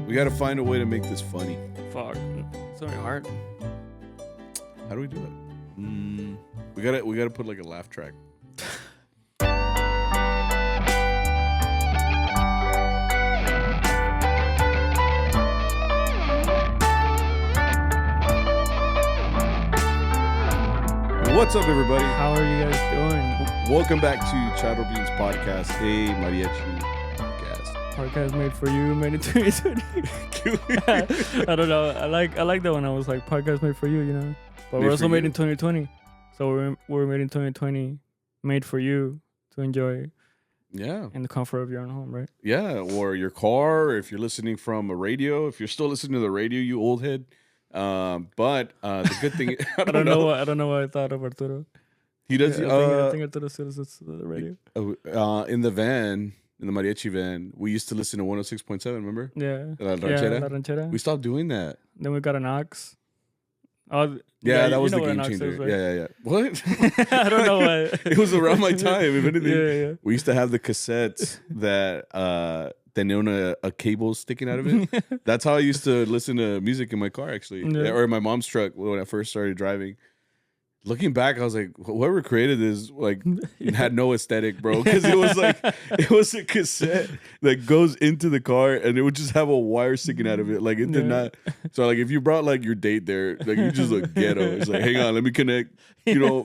We got to find a way to make this funny. Fuck. It's very hard. How do we do it? We gotta put like a laugh track. What's up, everybody? How are you guys doing? Welcome back to CharroBeans podcast, a Mariachi podcast. Podcast made for you, made in 2020. I don't know. I like that one. I was like, podcast made for you, you know. But we're also made in 2020. So we're made in 2020, made for you to enjoy. Yeah. In the comfort of your own home, right? Yeah, or your car, or if you're listening from a radio, if you're still listening to the radio, you old head. But the good thing, I don't know. I don't know why I thought of Arturo. He does. I think Arturo still listens to the radio. In the van, in the mariachi van, we used to listen to 106.7. Remember? Yeah. La Ranchera? La Ranchera. We stopped doing that. Then we got an aux. Oh, yeah, that was the game game changer. Is, right? Yeah. What? I don't know why. It was around my time. If anything, yeah. We used to have the cassettes that own a cable sticking out of it. That's how I used to listen to music in my car, actually, or in my mom's truck when I first started driving. Looking back, I was like, whoever created this had no aesthetic, bro, because it was a cassette that goes into the car and it would just have a wire sticking out of it. Like it did not. So like if you brought like your date there, like you just look ghetto. It's like, hang on, let me connect. You know,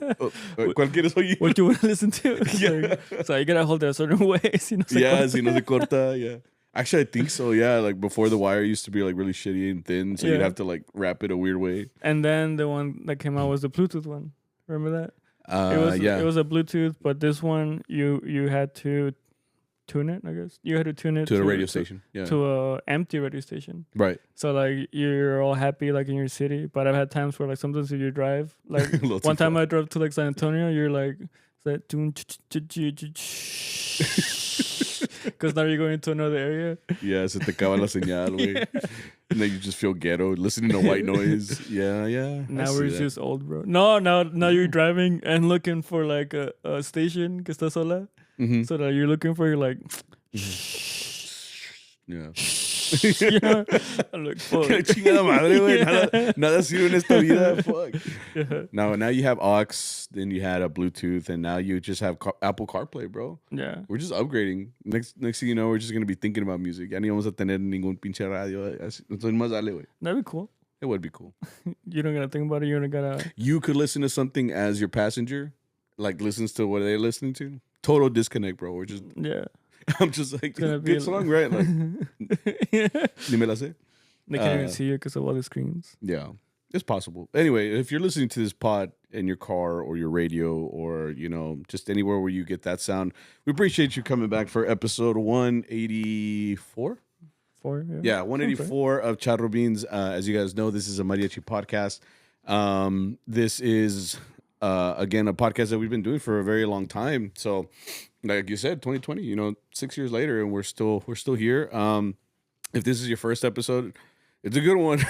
what you want to listen to? Yeah. So you gotta hold it a certain way. Si no se corta. Yeah. Actually, I think so. Yeah, like before the wire used to be like really shitty and thin, so you'd have to like wrap it a weird way. And then the one that came out was the Bluetooth one. Remember that? It was a Bluetooth, but this one you had to tune it. I guess you had to tune it to a radio station. Yeah, to a empty radio station. Right. So like you're all happy like in your city, but I've had times where like sometimes if you drive, like one time I drove to like San Antonio, you're like that tune. Because now you're going to another area. Yeah, se te acaba la señal, güey. And then you just feel ghetto, listening to white noise. Yeah. Now we're just old, bro. No, now you're driving and looking for like a station que está sola. Mm-hmm. So that you're looking for, you're like... Yeah. Yeah. I'm like, fuck. Chingada madre, güey. Nada sirve en esta vida. Fuck. Yeah. Now you have aux, then you had a Bluetooth, and now you just have Apple CarPlay, bro. Yeah. We're just upgrading. Next thing you know, we're just going to be thinking about music. Ya ni vamos a tener ningún pinche radio. Entonces más dale, güey. That'd be cool. It would be cool. You don't got to think about it. You don't got to... You could listen to something as your passenger, like listens to what they're listening to. Total disconnect, bro. We're just... Yeah. I'm just like, good song, right? Like, ni me la sé. They can't even see you because of all the screens. Yeah, it's possible. Anyway, if you're listening to this pod in your car or your radio or, you know, just anywhere where you get that sound, we appreciate you coming back for episode 184. 184 of CharroBeans. As you guys know, this is a Mariachi podcast. This is, again, a podcast that we've been doing for a very long time. So, like you said, 2020, you know, 6 years later, and we're still here. If this is your first episode, it's a good one.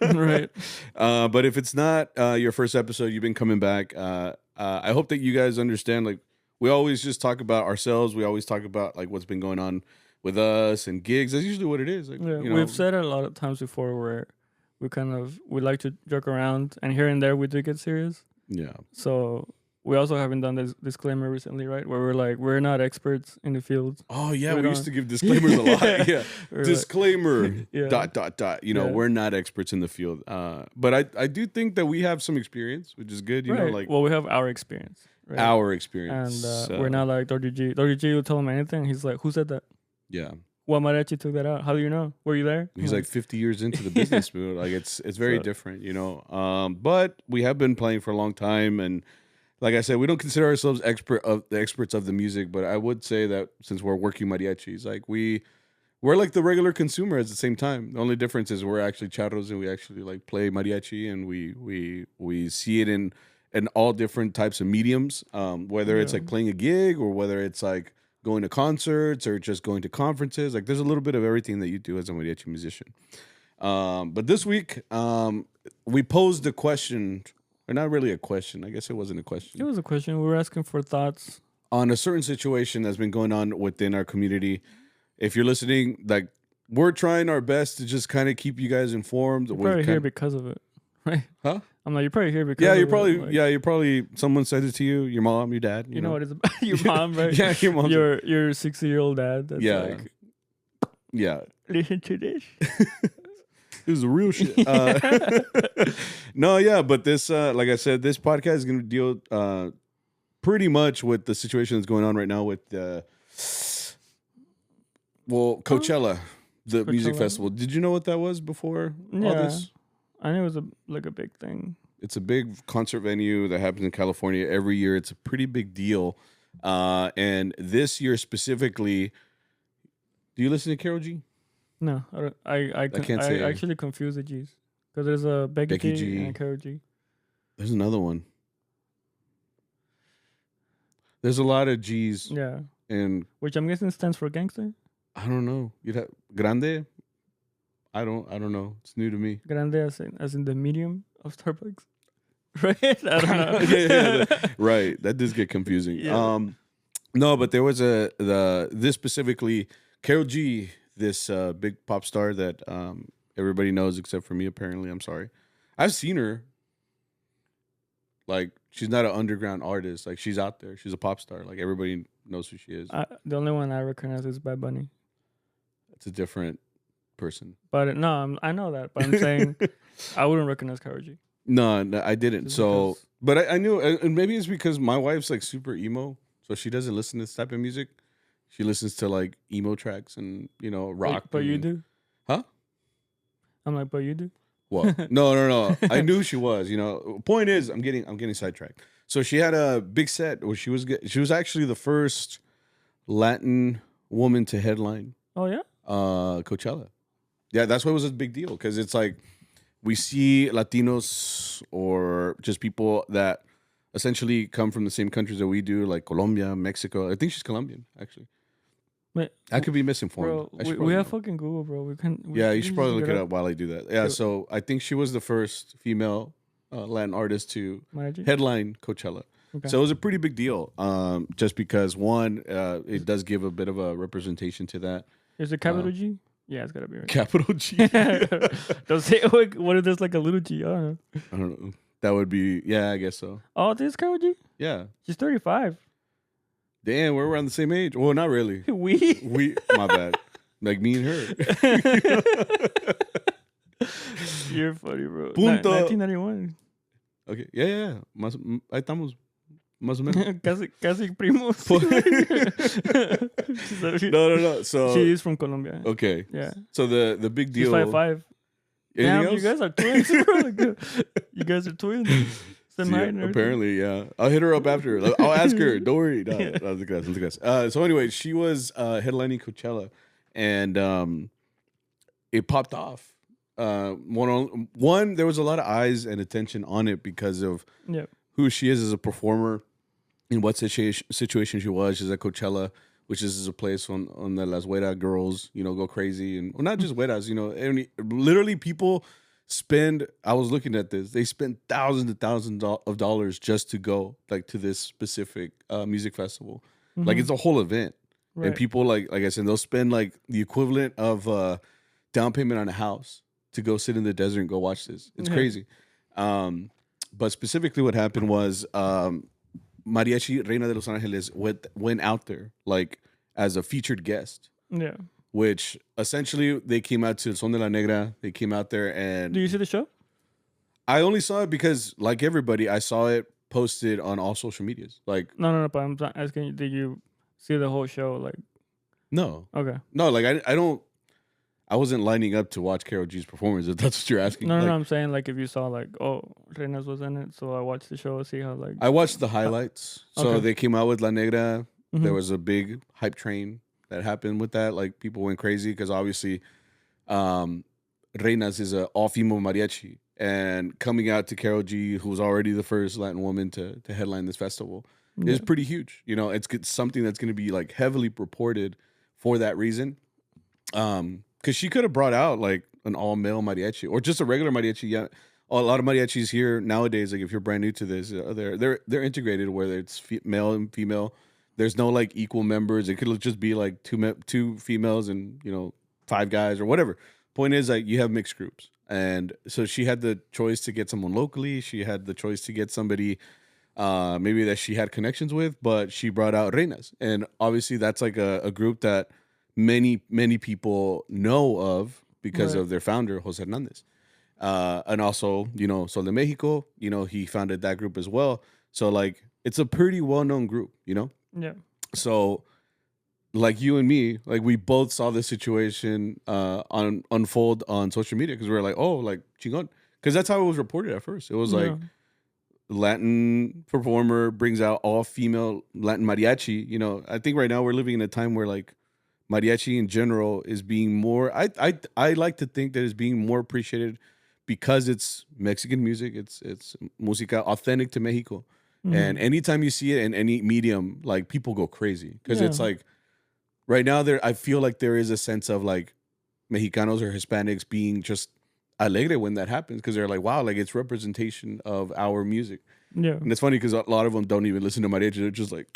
Right. But if it's not your first episode, you've been coming back. I hope that you guys understand, like, we always just talk about ourselves. We always talk about, like, what's been going on with us and gigs. That's usually what it is. Like, yeah, you know, we've said it a lot of times before where we like to joke around, and here and there we do get serious. Yeah. So... We also haven't done this disclaimer recently, right? Where we're like, we're not experts in the field. Oh, yeah. We used to give disclaimers a lot. Yeah. Disclaimer, like, ... You know, we're not experts in the field. But I do think that we have some experience, which is good. You know, like... Well, we have our experience. Right? Our experience. And we're not like Dr. G. Dr. G will tell him anything. He's like, who said that? Yeah. Well, Mariachi took that out. How do you know? Were you there? He's like 50 years into the business, dude. Like, it's very different, you know. But we have been playing for a long time, and... Like I said, we don't consider ourselves experts of the music, but I would say that since we're working mariachis, like we're like the regular consumer at the same time. The only difference is we're actually charros and we actually like play mariachi, and we see it in all different types of mediums, whether it's like playing a gig or whether it's like going to concerts or just going to conferences. Like there's a little bit of everything that you do as a mariachi musician. But this week, we posed a question. Or not really a question. I guess it wasn't a question. It was a question. We were asking for thoughts on a certain situation that's been going on within our community. If you're listening, like we're trying our best to just kind of keep you guys informed. You're probably here because of it, right? Huh? I'm like, you're probably here because. Yeah, of you're probably. It. Like, yeah, you're probably. Someone said it to you. Your mom, your dad. You know what it's about? Your mom, right? Yeah, your mom. Your 60-year-old dad. That's like, yeah. Listen to this. This is the real shit. No, yeah, but this, like I said, this podcast is going to deal pretty much with the situation that's going on right now with, Coachella, the music festival. Did you know what that was before all this? I knew it was a big thing. It's a big concert venue that happens in California every year. It's a pretty big deal. And this year specifically, do you listen to Karol G? No, I can't say. I actually confuse the G's because there's a Becky G and a Karol G. There's another one. There's a lot of G's. Yeah. And which I'm guessing stands for gangster. I don't know. You'd have Grande. I don't know. It's new to me. Grande as in the medium of Starbucks. Right? I don't know. yeah, right. That does get confusing. Yeah. No, but there was this specifically Karol G, this big pop star that everybody knows except for me, apparently. I'm sorry. I've seen her. Like, she's not an underground artist. Like, she's out there. She's a pop star. Like, everybody knows who she is. The only one I recognize is Bad Bunny. It's a different person. But no, I know that. But I'm saying I wouldn't recognize Karol G. No, I didn't. So, but I knew, and maybe it's because my wife's like super emo, so she doesn't listen to this type of music. She listens to like emo tracks and rock. But you do, huh? I'm like, but you do. What? No. I knew she was. Point is, I'm getting sidetracked. So she had a big set where she was actually the first Latin woman to headline. Oh yeah. Coachella. Yeah, that's why it was a big deal because it's like we see Latinos or just people that essentially come from the same countries that we do, like Colombia, Mexico. I think she's Colombian, actually. Wait, I could be misinformed. Bro, we have fucking Google, bro. You should probably look it up while I do that. Yeah, so I think she was the first female Latin artist to headline Coachella. Okay. So it was a pretty big deal, just because, one, it does give a bit of a representation to that. Is it capital G? Yeah, it's gotta be right. Capital G. Don't say, what if there's like a little G? I don't know. That would be, yeah, I guess so. Oh, this is Karol G? Yeah. She's 35. Damn, we're around the same age. Well, not really. We? My bad. Like me and her. You're funny, bro. Punto. 1991. Okay. Yeah. Ahí estamos. Más o menos. casi primos. No. So she is from Colombia. Okay. Yeah. So the big deal. She's 5'5". Damn, you guys are twins, bro. You guys are twins. Apparently, yeah. I'll hit her up after. I'll ask her. Don't worry. No, so anyway, she was headlining Coachella, and it popped off. One, there was a lot of eyes and attention on it because of who she is as a performer, in what situation she was. She's at Coachella, which is a place on the Las Hueras girls, go crazy. And not just Hueras, literally people spend, I was looking at this, they spend thousands and thousands of dollars just to go to this specific music festival. Mm-hmm. Like, it's a whole event. Right. And people, like I said, they'll spend the equivalent of down payment on a house to go sit in the desert and go watch this. It's crazy. But specifically what happened was Mariachi Reina de Los Angeles went out there as a featured guest. Yeah. Which essentially they came out to El Son de la Negra. They came out there and... Do you see the show? I only saw it because, like everybody, I saw it posted on all social medias. No, but I'm asking you, did you see the whole show? No. Okay. No, I don't... I wasn't lining up to watch Karol G's performance, if that's what you're asking. No, I'm saying if you saw Renas was in it, so I watched the show, see how I watched the highlights. So they came out with La Negra. Mm-hmm. There was a big hype train that happened with that. People went crazy because obviously Renas is an all-female mariachi. And coming out to Karol G, who was already the first Latin woman to headline this festival, is pretty huge. It's something that's going to be heavily reported for that reason. Because she could have brought out an all-male mariachi or just a regular mariachi. Yeah, a lot of mariachis here nowadays, if you're brand new to this, they're integrated, whether it's male and female. There's no equal members. It could just be two females and 5 guys or whatever. Point is, like, you have mixed groups. And so she had the choice to get someone locally. She had the choice to get somebody maybe that she had connections with, but she brought out Reinas. And obviously that's like a group that many people know of because of their founder, Jose Hernandez. And also, Sol de Mexico, he founded that group as well. So, like, it's a pretty well-known group, Yeah. So, like, you and me, like, we both saw this situation unfold on social media because we were like, oh, like, chingon. Because that's how it was reported at first. It was like, Latin performer brings out all-female Latin mariachi. I think right now we're living in a time where, like, mariachi in general is being more, I like to think that it's being more appreciated because it's Mexican music. It's música authentic to Mexico. And anytime you see it in any medium, like, people go crazy because it's like right now I feel like there is a sense of, like, Mexicanos or Hispanics being just alegre when that happens because they're like, wow, like, it's representation of our music. Yeah. And it's funny because a lot of them don't even listen to mariachi. They're just like,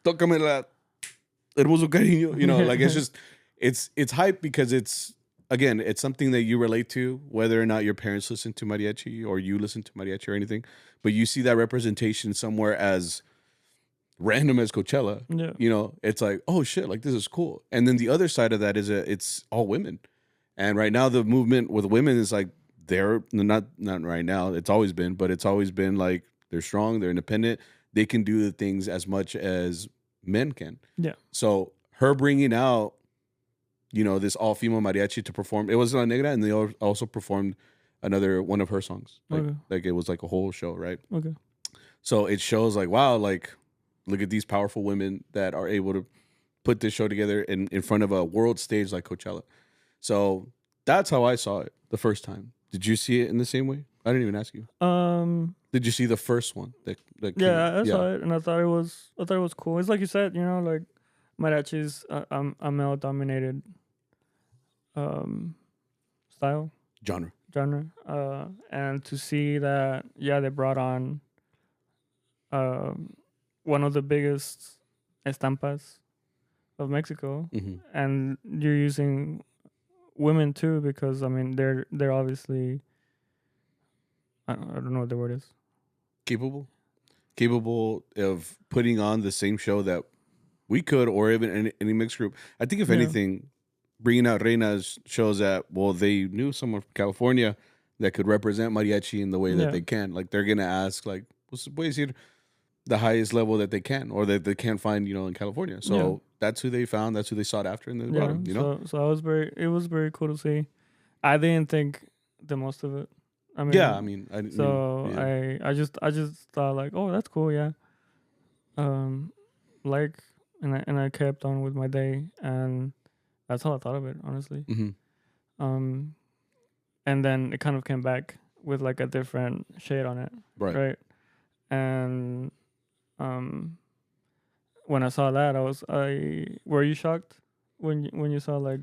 tócame la hermoso cariño. Like, it's just, it's hype because it's something that you relate to, whether or not your parents listen to mariachi or you listen to mariachi or anything. But you see that representation somewhere as random as Coachella. Yeah. It's like, oh shit, like, this is cool. And then the other side of that is it's all women. And right now the movement with women is like, they're not right now. It's always been, but it's always been like, they're strong, they're independent, they can do the things as much as men can. Yeah. So her bringing out, this all-female mariachi to perform. It was La Negra, and they also performed another one of her songs. Like it was like a whole show, right? Okay. So it shows, like, wow, like, look at these powerful women that are able to put this show together in front of a world stage like Coachella. So that's how I saw it the first time. Did you see it in the same way? I didn't even ask you. Did you see the first one? I saw it, and I thought it was cool. It's like you said, like, mariachis a male dominated style genre. And to see that, they brought on one of the biggest estampas of Mexico, and you're using women too, because I mean they're obviously, I don't know what the word is, capable of putting on the same show that we could, or even any mixed group. I think if anything, bringing out Reinas shows that, well, they knew someone from California that could represent mariachi in the way that they can. Like, they're gonna ask, like, what's the highest level that they can, or that they can't find, in California. So that's who they found. That's who they sought after, and they brought him. So it was very cool to see. I didn't think the most of it. I mean, I just thought, like, oh, that's cool, like, and I kept on with my day, and that's how I thought of it, honestly. And then it kind of came back with, like, a different shade on it, right? And when I saw that, were you shocked when you saw, like,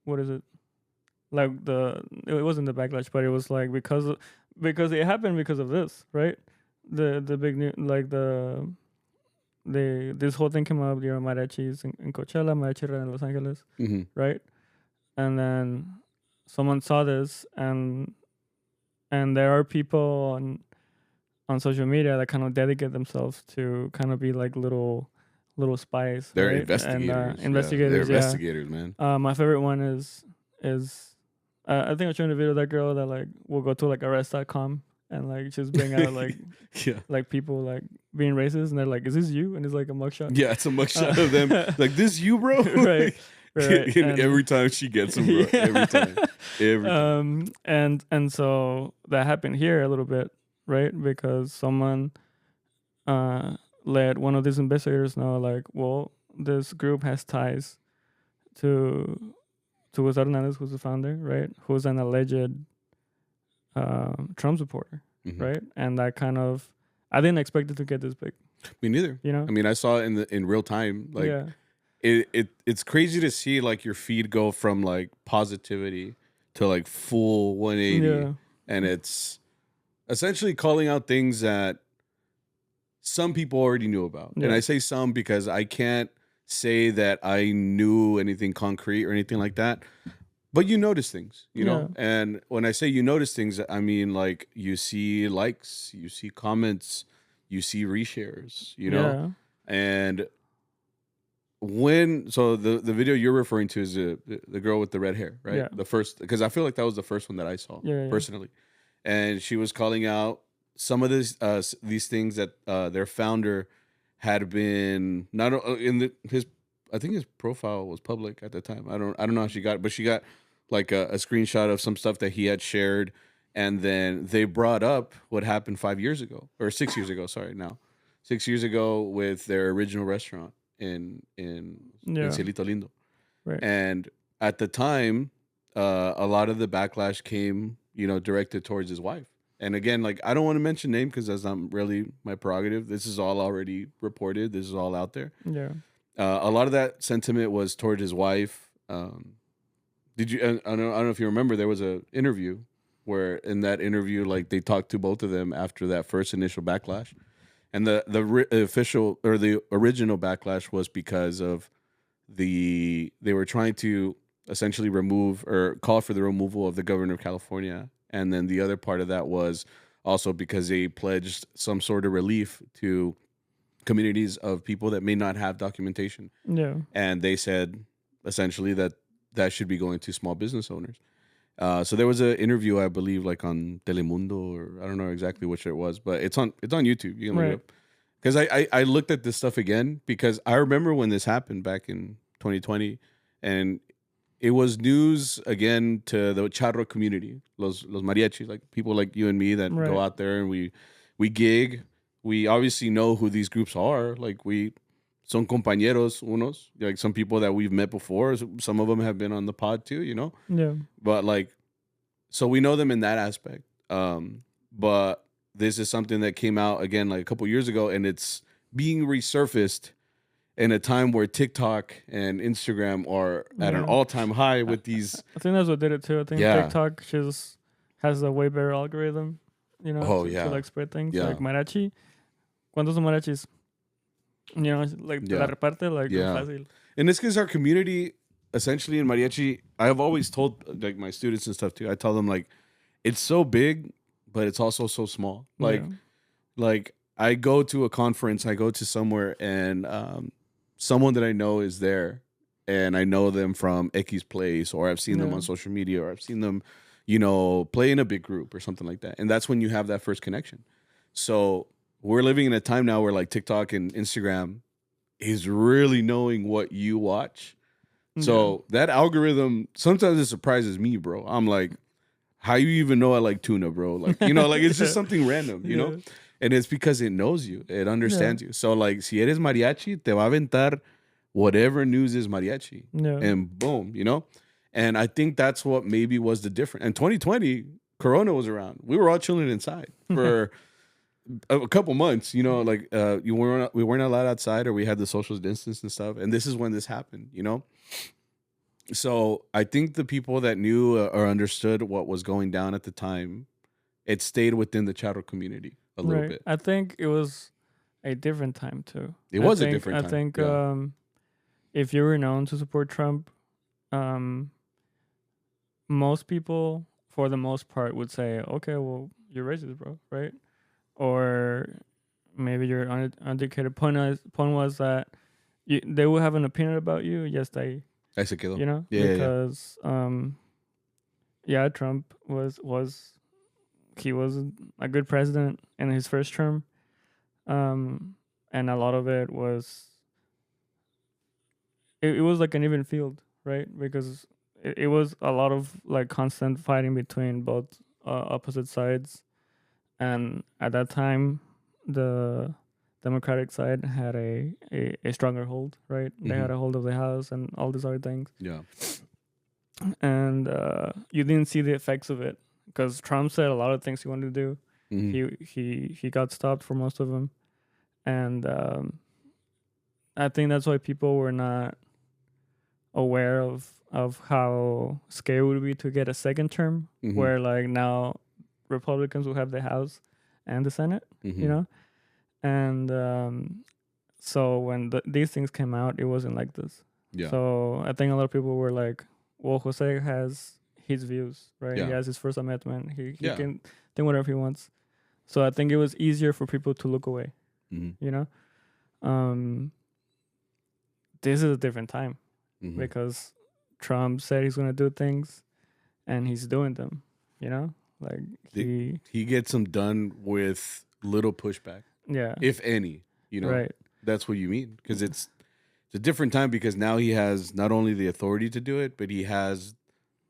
what is it? Like, it wasn't the backlash, but it was like because it happened because of this, right? The big new, like, this whole thing came up, mariachis in Coachella, mariachi in Los Angeles, right? And then someone saw this, and there are people on social media that kind of dedicate themselves to kind of be like little spies. They're right? investigators. And, investigators. They're investigators, man. My favorite one is I think I showed a video of that girl that, like, will go to, like, arrest.com and, like, just bring out, like, like, people, like, being racist, and they're like, is this you? And it's like a mugshot. Yeah, it's a mugshot of them. Like, this you, bro? Right. And every time she gets them, bro. Every time. And so that happened here a little bit, right? Because someone let one of these investigators know, like, well, this group has ties to Jose Hernandez, who's the founder, right? Who's an alleged Trump supporter, right? And that kind of, I didn't expect it to get this big. Me neither. I mean, I saw it in real time. Like, it's crazy to see, like, your feed go from, like, positivity to, like, full 180, and it's essentially calling out things that some people already knew about. And I say some because I can't say that I knew anything concrete or anything like that. But you notice things, you know? And when I say you notice things, I mean like you see likes, you see comments, you see reshares, you know? Yeah. And the video you're referring to is the girl with the red hair, right? Yeah. The first, because I feel like that was the first one that I saw personally. And she was calling out some of these things that their founder had been not his. I think his profile was public at the time. I don't know how she got it, but she got like a screenshot of some stuff that he had shared, and then they brought up what happened 5 years ago or 6 years ago. Sorry, now 6 years ago with their original restaurant in Cielito Lindo, Right. and at the time, a lot of the backlash came, directed towards his wife. And again, like I don't want to mention name because that's not really my prerogative. This is all already reported. This is all out there. Yeah. A lot of that sentiment was toward his wife. Did you? I don't know if you remember. There was an interview where, in that interview, like they talked to both of them after that first initial backlash, and the official or the original backlash was because of they were trying to essentially remove or call for the removal of the governor of California, and then the other part of that was also because they pledged some sort of relief to communities of people that may not have documentation. Yeah. And they said essentially that should be going to small business owners. So there was an interview, I believe, like on Telemundo, or I don't know exactly which it was, but it's on YouTube. You can look it up. Because I looked at this stuff again because I remember when this happened back in 2020, and it was news again to the charro community, los mariachis, like people like you and me that go out there and we gig. We obviously know who these groups are. Like son compañeros unos, like some people that we've met before. Some of them have been on the pod too, Yeah. But like, so we know them in that aspect. But this is something that came out again like a couple years ago, and it's being resurfaced in a time where TikTok and Instagram are at an all-time high with these. I think that's what did it too. I think TikTok just has a way better algorithm, to like spread things. Like Mariachi. ¿Cuántos son mariachis? Like la reparte like fácil. And it's because our community, essentially in mariachi, I've always told like my students and stuff too. I tell them like, it's so big, but it's also so small. Like I go to a conference, I go to somewhere, and someone that I know is there, and I know them from X Place, or I've seen them on social media, or I've seen them, play in a big group or something like that. And that's when you have that first connection. So we're living in a time now where like TikTok and Instagram is really knowing what you watch. So that algorithm, sometimes it surprises me, bro. I'm like, how you even know I like tuna, bro? Like, like it's just something random, you know? And it's because it knows you. It understands you. So like, si eres mariachi, te va a aventar whatever news is mariachi. And boom, And I think that's what maybe was the difference. And 2020, Corona was around. We were all chilling inside for a couple months, like we weren't allowed outside, or we had the social distance and stuff. And this is when this happened, So I think the people that knew or understood what was going down at the time, it stayed within the charro community a little bit. I think it was a different time too. It was a different time. I think if you were known to support Trump, most people, for the most part, would say, okay, well, you're racist, bro, right? Or maybe your uneducated point was that they will have an opinion about you. Yes, they se quedó. Because Trump was a good president in his first term, and a lot of it was it was like an even field, right? Because it was a lot of like constant fighting between both opposite sides. And at that time, the Democratic side had a stronger hold, right? They had a hold of the House and all these other things. Yeah. And you didn't see the effects of it because Trump said a lot of things he wanted to do. He got stopped for most of them. And I think that's why people were not aware of how scary it would be to get a second term, where like now Republicans will have the House and the Senate, and So when these things came out, it wasn't like this. Yeah. So I think a lot of people were like, well, Jose has his views, right? Yeah. He has his First Amendment. He Yeah. can think whatever he wants. So I think it was easier for people to look away, you know? This is a different time because Trump said he's going to do things and he's doing them, you know? Like he gets them done with little pushback. Yeah. If any, you know? Right. That's what you mean. Because it's a different time because now he has not only the authority to do it, but he has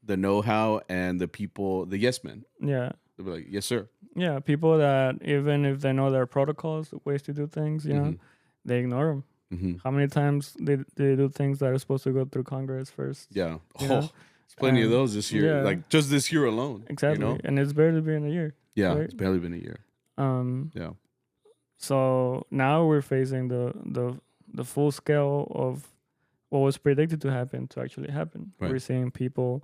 the know-how and the people, the yes men. Yeah. They'll be like, yes, sir. Yeah, people that even if they know their protocols, ways to do things, you know, they ignore them. How many times they do things that are supposed to go through Congress first? Yeah. There's plenty of those this year. Yeah. Like just this year alone. Exactly. You know? And it's barely been a year. Yeah, right? It's barely been a year. Yeah. So now we're facing the full scale of what was predicted to happen to actually happen. Right. We're seeing people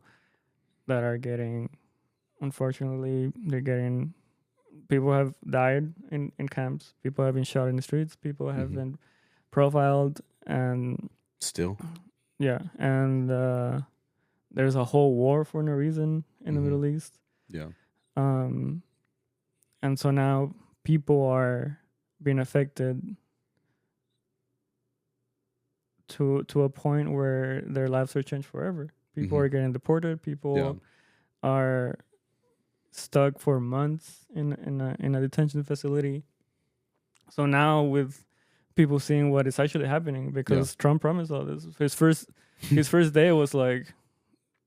that are getting, unfortunately, people have died in camps. People have been shot in the streets. People have been profiled and still. Yeah. And there's a whole war for no reason in the Middle East. Yeah. And so now people are being affected to a point where their lives are changed forever. People are getting deported. People are stuck for months in a detention facility. So now with people seeing what is actually happening, because Trump promised all this. His first day was like,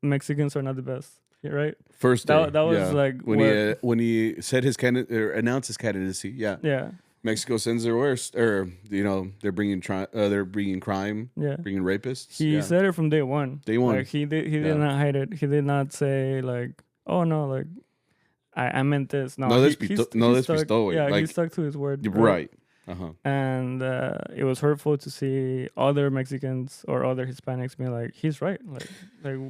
Mexicans are not the best, right? First day. That was like when he said announced his candidacy. Yeah. Yeah. Mexico sends their worst, or you know, they're bringing crime, bringing rapists. He said it from day one. Day one. Like he did not hide it. He did not say like, oh no, like I meant this. No, let's be stoic. Yeah, like, he stuck to his word. Right. And it was hurtful to see other Mexicans or other Hispanics being like, he's right. Like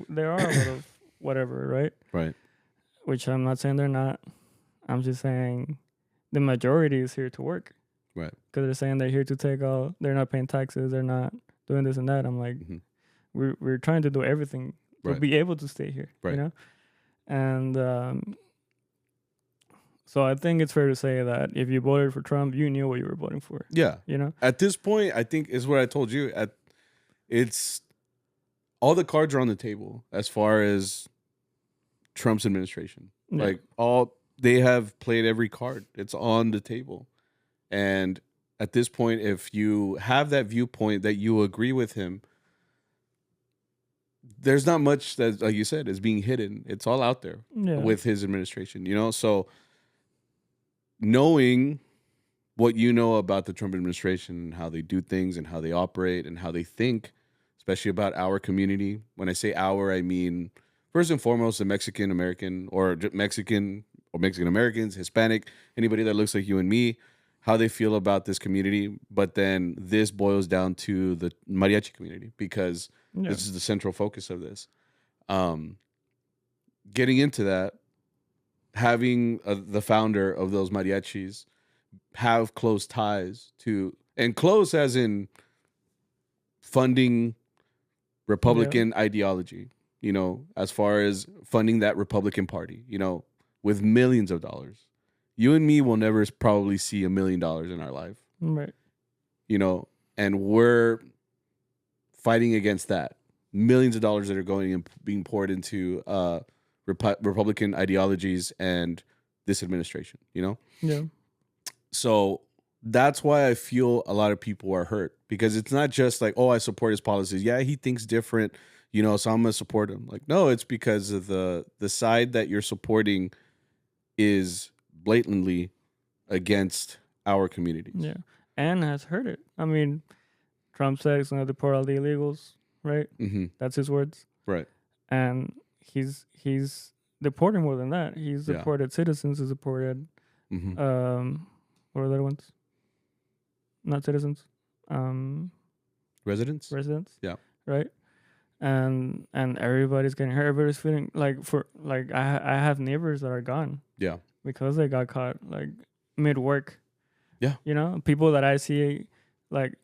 there are a lot of whatever, right? Right. Which I'm not saying they're not. I'm just saying the majority is here to work. Right. Because they're saying they're here to take all. They're not paying taxes. They're not doing this and that. I'm like, we're trying to do everything to be able to stay here. Right. You know, and so I think it's fair to say that if you voted for Trump, you knew what you were voting for. Yeah. You know? At this point, I think is what I told you. It's all the cards are on the table as far as Trump's administration. Yeah. Like they have played every card. It's on the table. And at this point, if you have that viewpoint that you agree with him, there's not much that, like you said, is being hidden. It's all out there with his administration, you know? So knowing what you know about the Trump administration and how they do things and how they operate and how they think, especially about our community. When I say our, I mean, first and foremost, the Mexican American or Mexican Americans, Hispanic, anybody that looks like you and me, how they feel about this community. But then this boils down to the mariachi community because this is the central focus of this. Getting into that, having the founder of those mariachis have close ties to, and close as in funding Republican ideology, you know, as far as funding that Republican Party, you know, with millions of dollars. You and me will never probably see $1 million in our life. Right. You know, and we're fighting against that. Millions of dollars that are going and being poured into Republican ideologies and this administration, you know? Yeah. So that's why I feel a lot of people are hurt because it's not just like, oh, I support his policies. Yeah, he thinks different, you know, so I'm going to support him. Like, no, it's because of the side that you're supporting is blatantly against our communities. Yeah. And has heard it. I mean, Trump said he's going to deport all the illegals, right? That's his words. Right. And he's deporting more than that. He's deported citizens. He's deported what are the other ones? Not citizens. Residents. Yeah. Right. And everybody's getting hurt. Everybody's feeling like I have neighbors that are gone. Yeah. Because they got caught like mid work. Yeah. You know, people that I see like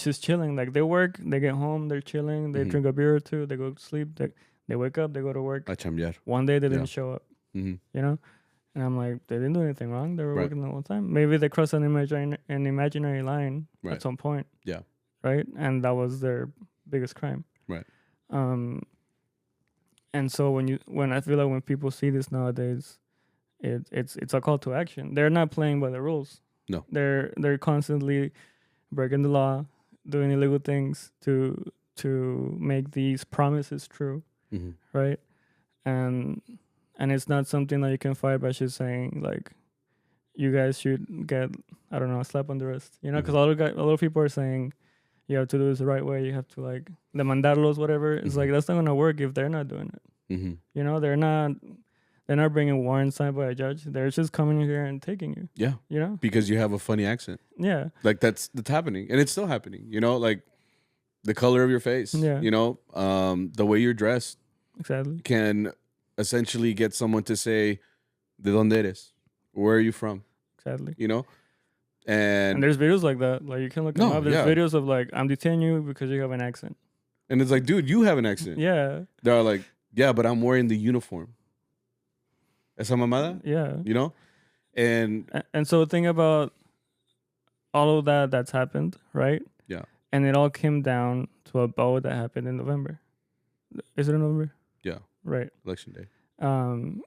just chilling. Like they work, they get home, they're chilling, they drink a beer or two, they go to sleep, they wake up, they go to work. A chambear. One day they didn't show up. Mm-hmm. You know? And I'm like, they didn't do anything wrong. They were working the whole time. Maybe they crossed an imaginary line at some point. Yeah. Right? And that was their biggest crime. Right. And so when I feel like when people see this nowadays, it's a call to action. They're not playing by the rules. No. They're constantly breaking the law, doing illegal things to make these promises true. Mm-hmm. Right? And it's not something that you can fight by just saying, like, you guys should get, I don't know, a slap on the wrist. You know, because a lot of people are saying, you have to do this the right way. You have to, like, demandarlos, whatever. It's like, that's not going to work if they're not doing it. Mm-hmm. You know, they're not bringing warrants signed by a judge. They're just coming here and taking you. Yeah. You know? Because you have a funny accent. Yeah. Like, that's happening. And it's still happening. You know, like, the color of your face. Yeah. You know, the way you're dressed. Exactly. Can essentially get someone to say, "De dónde eres? Where are you from?" Exactly. You know, and there's videos like that. Like you can look them up. There's videos of like, I'm detaining you because you have an accent. And it's like, dude, you have an accent. Yeah. They're like, yeah, but I'm wearing the uniform. Esa mamada. Yeah. You know, and so think about all of that's happened, right? Yeah. And it all came down to a vote that happened in November. Is it in November? Yeah. Right. Election day. And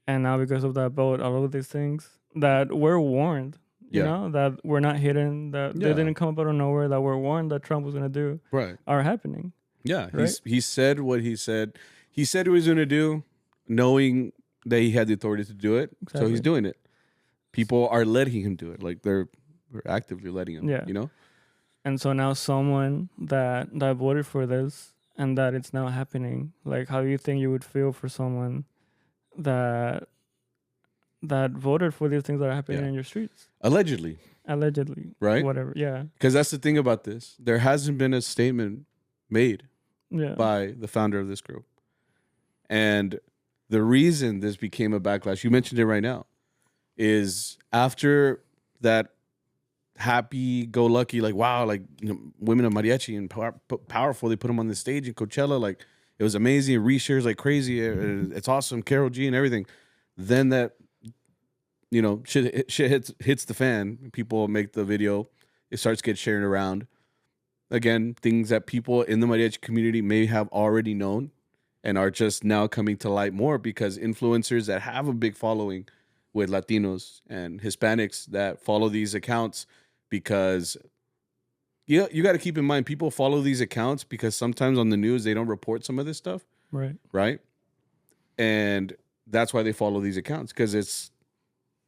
now because of that vote, all of these things that were warned, you know, that were not hidden, that they didn't come up out of nowhere, that were warned that Trump was going to do, are happening. Yeah. Right? He said what he said. He said what he was going to do, knowing that he had the authority to do it. Exactly. So he's doing it. People are letting him do it. Like they're actively letting him, you know? And so now someone that voted for this, and that it's now happening. Like, how do you think you would feel for someone that voted for these things that are happening in your streets? Allegedly. Right? Whatever, yeah. Because that's the thing about this. There hasn't been a statement made by the founder of this group. And the reason this became a backlash, you mentioned it right now, is after that happy-go-lucky, like, wow, like, you know, women of mariachi and powerful, they put them on the stage in Coachella, like, it was amazing, reshares like crazy, it's awesome, Karol G and everything. Then that, you know, shit hits the fan, people make the video, it starts getting shared around. Again, things that people in the mariachi community may have already known and are just now coming to light more because influencers that have a big following with Latinos and Hispanics that follow these accounts, because you got to keep in mind, people follow these accounts because sometimes on the news they don't report some of this stuff. Right. And that's why they follow these accounts, because it's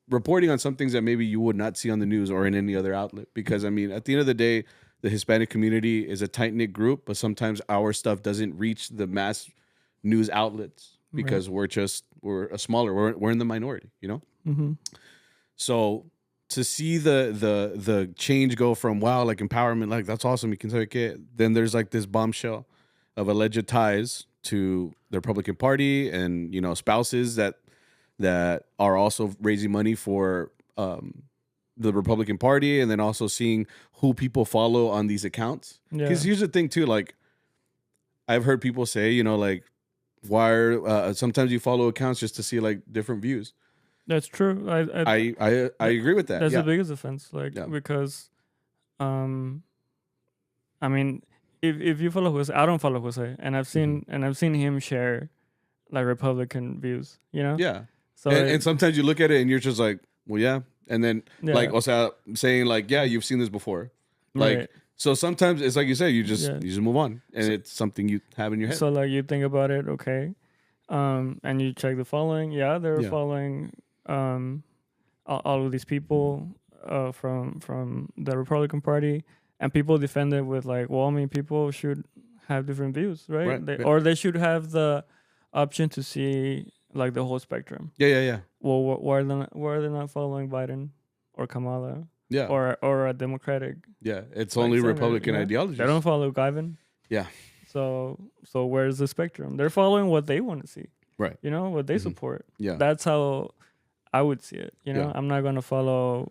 reporting on some things that maybe you would not see on the news or in any other outlet. Because, I mean, at the end of the day, the Hispanic community is a tight-knit group, but sometimes our stuff doesn't reach the mass news outlets because we're a smaller, we're in the minority, you know? Mm-hmm. So to see the change go from, wow, like empowerment, like that's awesome, you can take it, then there's like this bombshell of alleged ties to the Republican Party and, you know, spouses that are also raising money for the Republican Party, and then also seeing who people follow on these accounts. Because here's the thing too, like I've heard people say, you know, like, why are sometimes you follow accounts just to see like different views. That's true. I agree with that. That's the biggest offense, like because, I mean, if you follow Jose, I don't follow Jose, and I've seen him share like Republican views, you know. Yeah. So and sometimes you look at it and you're just like, well, yeah, and then like also saying like, yeah, you've seen this before, like. So sometimes it's like you say, you just move on, and it's something you have in your head. So like you think about it, okay, and you check the following. Yeah, they're following all of these people from the Republican Party, and people defend it with like, well, I mean, people should have different views, right? Or they should have the option to see like the whole spectrum. Yeah. Well, why are they not following Biden or Kamala? Yeah. Or a Democratic. Yeah, it's only senator, Republican ideology. They don't follow Gavin. Yeah. So where's the spectrum? They're following what they want to see. Right. You know, what they support. Yeah. That's how I would see it. You know, I'm not gonna follow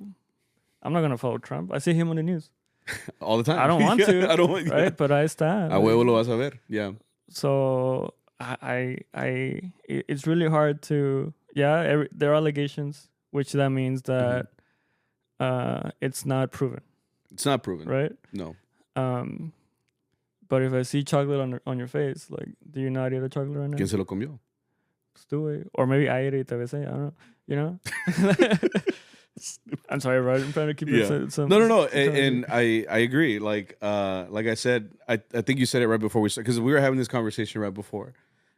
Trump. I see him on the news. all the time. I don't want to. I don't want, right? But I stand. A huevo lo vas a ver. Yeah. So it's really hard to, there are allegations, which that means that it's not proven. It's not proven. Right? No. But if I see chocolate on your face, like, do you not eat a chocolate right now? ¿Quién se lo comió? Stewie. Or maybe I ate it, I don't know. You know? I'm sorry, Rod. I'm trying to keep it some. No. And I agree. Like I said, I think you said it right before we started, because we were having this conversation right before.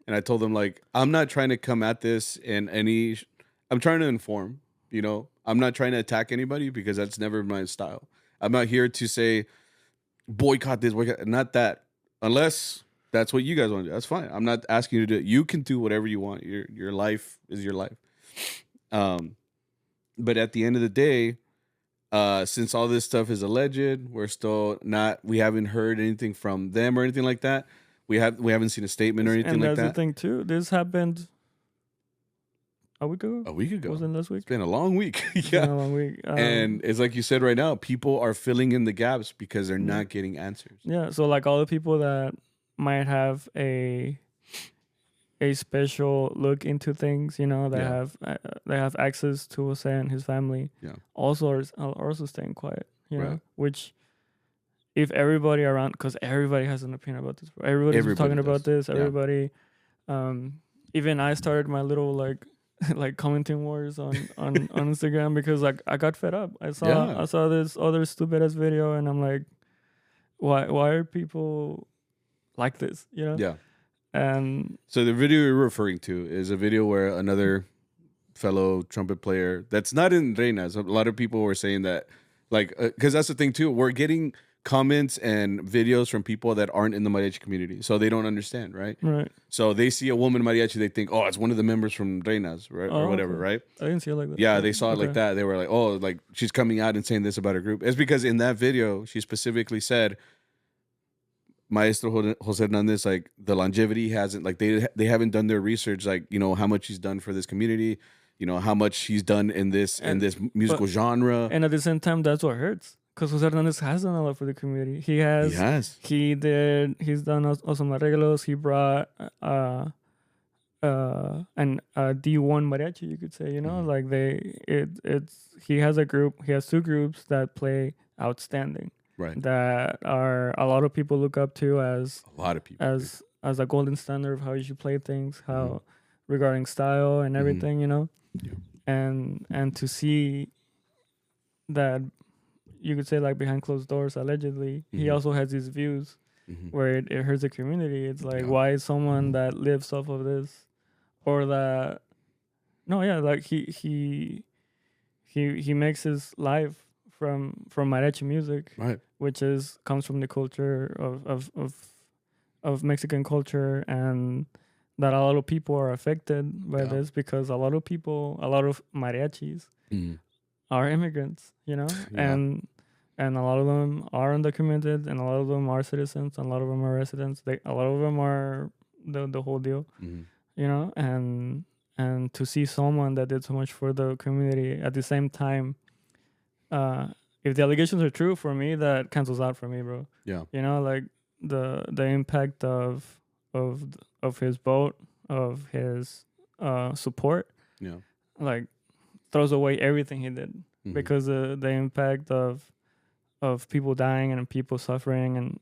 And I told them, like, I'm not trying to come at this in any... I'm trying to inform, you know? I'm not trying to attack anybody, because that's never my style. I'm not here to say, boycott this, boycott... Not that. Unless that's what you guys want to do. That's fine. I'm not asking you to do it. You can do whatever you want. Your life is your life. But at the end of the day, since all this stuff is alleged, we haven't heard anything from them or anything like that. We haven't seen a statement or anything like that. And that's the thing too. This happened a week ago. A week ago. Wasn't last week? It's been a long week. It's been a long week. And it's like you said right now, people are filling in the gaps because they're not getting answers. Yeah. So like all the people that might have a special look into things, you know, that have access to Jose and his family. Yeah. Also are also staying quiet, you know, which if everybody around, because everybody has an opinion about this. Everybody's talking about this. Everybody, even I started my little like commenting wars on Instagram, because like I got fed up. I saw this other stupid ass video, and I'm like, why are people like this? You know? Yeah. And so the video you're referring to is a video where another fellow trumpet player that's not in Reinas. A lot of people were saying that, like, because that's the thing too. We're getting comments and videos from people that aren't in the mariachi community, so they don't understand, right? Right. So they see a woman mariachi, they think, oh, it's one of the members from Reinas, right, or whatever, right? I didn't see it like that. Yeah, they saw it like that. They were like, oh, like she's coming out and saying this about her group. It's because in that video she specifically said, Maestro Jose Hernandez, like, the longevity hasn't, like, they haven't done their research, like, you know, how much he's done for this community, you know, how much he's done in this musical genre. And at the same time, that's what hurts, because Jose Hernandez has done a lot for the community. He's done awesome arreglos. He brought an D1 mariachi, you could say, you know, like he has two groups that play outstanding. Right. That are a lot of people look up to as a golden standard of how you should play things, how regarding style and everything, you know. Yeah. And to see that, you could say, like, behind closed doors, allegedly, he also has these views where it hurts the community. It's like, why is someone that lives off of this, or that like he makes his life from mariachi music, right? Which comes from the culture of Mexican culture, and that a lot of people are affected by this, because a lot of mariachis are immigrants, you know, and a lot of them are undocumented, and a lot of them are citizens, and a lot of them are residents. A lot of them are the whole deal, you know, and to see someone that did so much for the community at the same time. If the allegations are true, for me, that cancels out for me, bro. Yeah. You know, like the impact of his vote, of his support, like throws away everything he did, because the impact of people dying and people suffering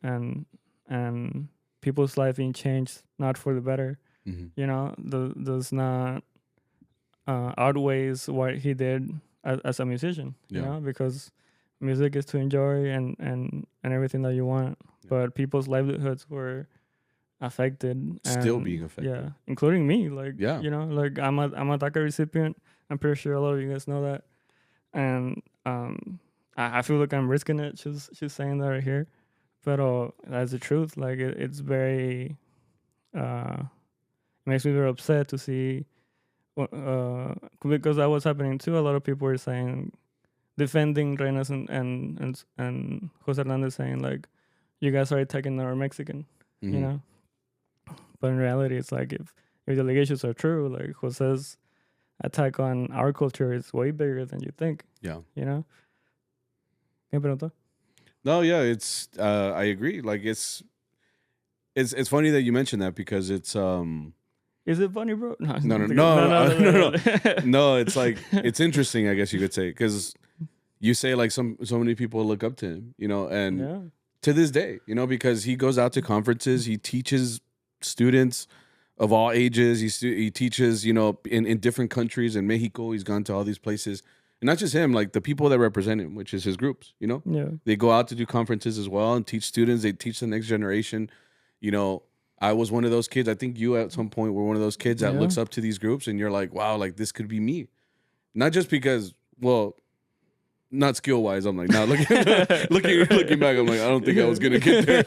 and people's life being changed, not for the better, you know, does not outweighs what he did as a musician, you know, because music is to enjoy and everything that you want, but people's livelihoods were affected, still being affected, including me, like, you know, like I'm a DACA recipient. I'm pretty sure a lot of you guys know that, and I feel like I'm risking it. She's saying that right here, but that's the truth. Like it's very it makes me very upset to see, because that was happening too. A lot of people were saying, defending Reinas and Jose Hernandez, saying like, you guys are attacking our Mexican, you know. But in reality, it's like, if the allegations are true, like Jose's attack on our culture is way bigger than you think. Yeah. You know? ¿Qué pregunta? No, yeah, it's I agree. Like it's funny that you mentioned that because it's Is it funny, bro? No, no no no, no no, no no no. no. It's like it's interesting, I guess you could say, because you say like so many people look up to him, you know, and Yeah. to this day, you know, because he goes out to conferences, he teaches students of all ages. He teaches, you know, in different countries. In Mexico, he's gone to all these places, and not just him, like the people that represent him, which is his groups. You know, Yeah. they go out to do conferences as well and teach students. They teach the next generation. You know, I was one of those kids. I think you at some point were one of those kids that Yeah. looks up to these groups, and you're like, wow, like this could be me. Not just because, well, not skill wise. I'm like, now looking back, I'm like, I don't think I was gonna get there.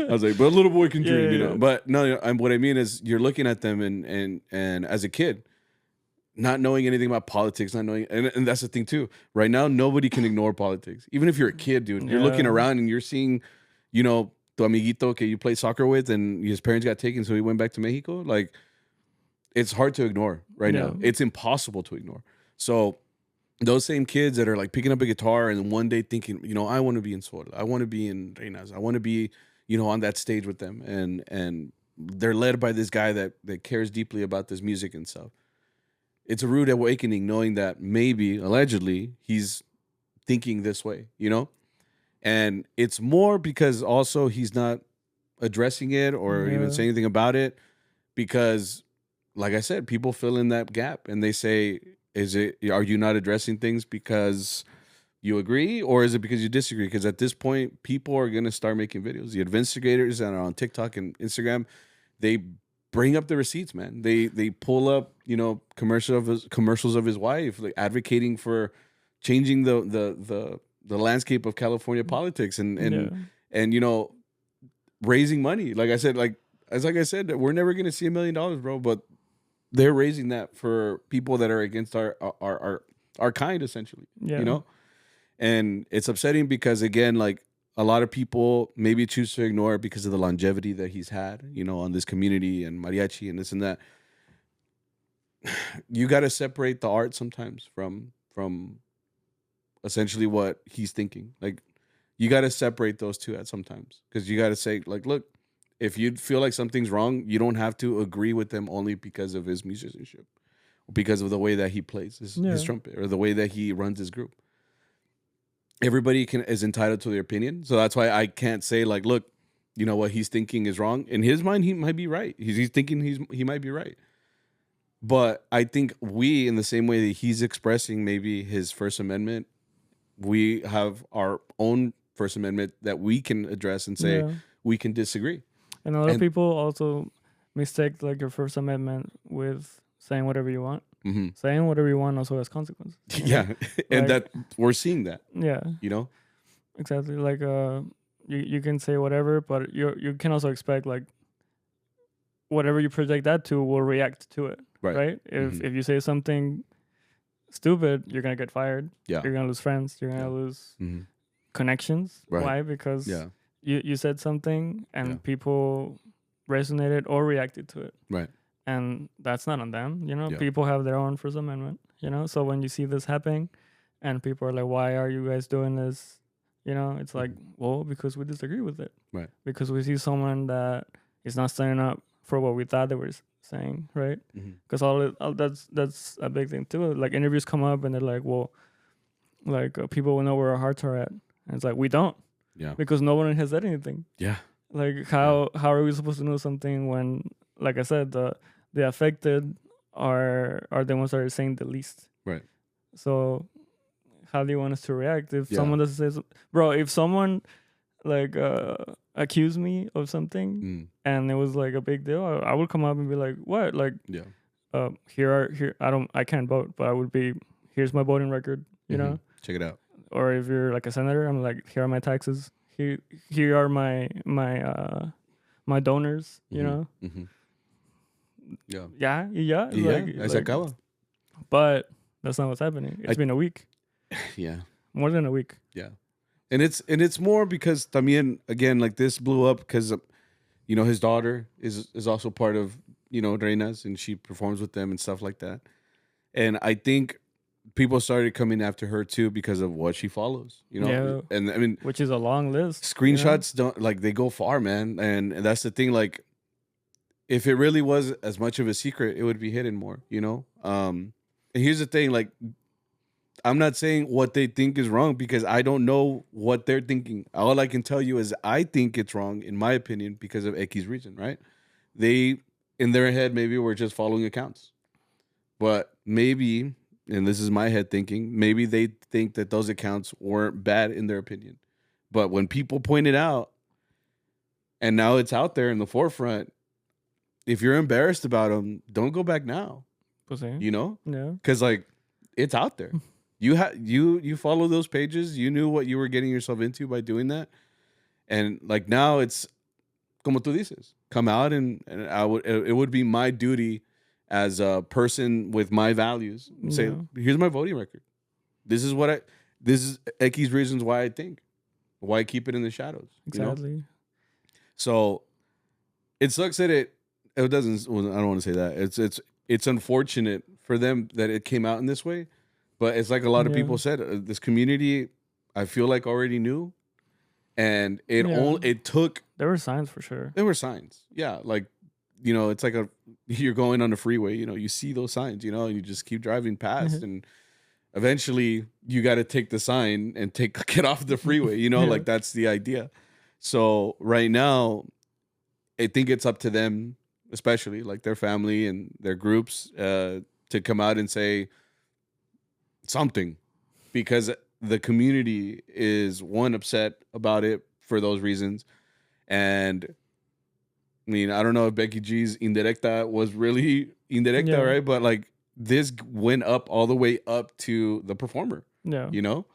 I was like, but a little boy can dream, you know. Yeah. But no, what I mean is, you're looking at them and as a kid, not knowing anything about politics, not knowing, and that's the thing too. Right now, nobody can ignore politics. Even if you're a kid, dude, you're looking Yeah. around and you're seeing, you know, tu amiguito que you play soccer with, and his parents got taken, so he went back to Mexico. Like, it's hard to ignore right Yeah. now. It's impossible to ignore. So those same kids that are like picking up a guitar and one day thinking, you know, I want to be in Sol, I want to be in Reinas, I want to be, you know, on that stage with them, and they're led by this guy that cares deeply about this music and stuff. It's a rude awakening knowing that maybe allegedly he's thinking this way, you know, and it's more because also he's not addressing it or even Yeah. saying anything about it, because like I said, people fill in that gap and they say, are you not addressing things because you agree, or is it because you disagree? Because at this point, people are gonna start making videos. The investigators that are on TikTok and Instagram, they bring up the receipts, man. They pull up, you know, commercials of his wife, like advocating for changing the landscape of California politics and you know, raising money. Like I said, we're never gonna see $1 million, bro. But they're raising that for people that are against our kind, essentially. Yeah. You know, and it's upsetting because, again, like a lot of people maybe choose to ignore it because of the longevity that he's had, you know, on this community and mariachi and this and that. You got to separate the art sometimes from essentially what he's thinking. Like, you got to separate those two at sometimes, because you got to say, like, look, if you feel like something's wrong, you don't have to agree with them only because of his musicianship, because of the way that he plays his trumpet or the way that he runs his group. Everybody is entitled to their opinion. So that's why I can't say, like, look, you know what he's thinking is wrong. In his mind, he might be right. He's thinking he might be right. But I think we, in the same way that he's expressing maybe his First Amendment, we have our own First Amendment that we can address and say we can disagree. And a lot of people also mistake like your First Amendment with saying whatever you want. Mm-hmm. Saying whatever you want also has consequences. Yeah, and that we're seeing that. Yeah, you know, exactly. Like you can say whatever, but you can also expect like whatever you project that to will react to it. Right? If you say something stupid, you're gonna get fired. Yeah, you're gonna lose friends. You're gonna lose connections. Right. Why? Because you said something and people resonated or reacted to it. Right. And that's not on them, you know. People have their own First Amendment, you know. So when you see this happening, and people are like, "Why are you guys doing this?" You know, it's like, well, because we disagree with it, right? Because we see someone that is not standing up for what we thought they were saying, right? Because all that's a big thing too. Like interviews come up and they're like, "Well, like people will know where our hearts are at," and it's like we don't, because no one has said anything. Yeah, like how are we supposed to know something when, like I said, the affected are the ones that are saying the least. Right. So how do you want us to react if someone doesn't say, bro, if someone like accused me of something and it was like a big deal, I would come up and be like, what? Like, here I can't vote, but I would be, here's my voting record, you know? Check it out. Or if you're like a senator, I'm like, here are my taxes. Here are my donors, you know? Yeah. Like, but that's not what's happening. It's been a week. Yeah. More than a week. Yeah. And it's more because también, again, like this blew up because you know, his daughter is also part of, you know, Reinas, and she performs with them and stuff like that. And I think people started coming after her too because of what she follows, you know. Yeah. And I mean, which is a long list. screenshots don't like they go far, man. And that's the thing. Like, if it really was as much of a secret, it would be hidden more, you know. And here's the thing, like, I'm not saying what they think is wrong because I don't know what they're thinking. All I can tell you is I think it's wrong, in my opinion, because of X reason, right? They, in their head, maybe were just following accounts. But maybe, and this is my head thinking, maybe they think that those accounts weren't bad in their opinion. But when people point it out, and now it's out there in the forefront, if you're embarrassed about them, don't go back now. You know? Yeah. Because, like, it's out there. You follow those pages. You knew what you were getting yourself into by doing that. And, like, now it's, como tú dices, come out and it would be my duty as a person with my values. Say, here's my voting record. This is X reasons why I think. Why keep it in the shadows? Exactly. You know? So it sucks that it doesn't. Well, I don't want to say that. It's unfortunate for them that it came out in this way, but it's like a lot of people said. This community, I feel like already knew, and it took. There were signs for sure. There were signs, yeah. Like, you know, it's like you're going on the freeway. You know, you see those signs. You know, and you just keep driving past, and eventually you got to take the sign and get off the freeway. You know, like that's the idea. So right now, I think it's up to them, especially like their family and their groups, to come out and say something, because the community is upset about it for those reasons. And I mean, I don't know if Becky G's indirecta was really indirecta, right? But like this went up all the way up to the performer. Yeah. You know?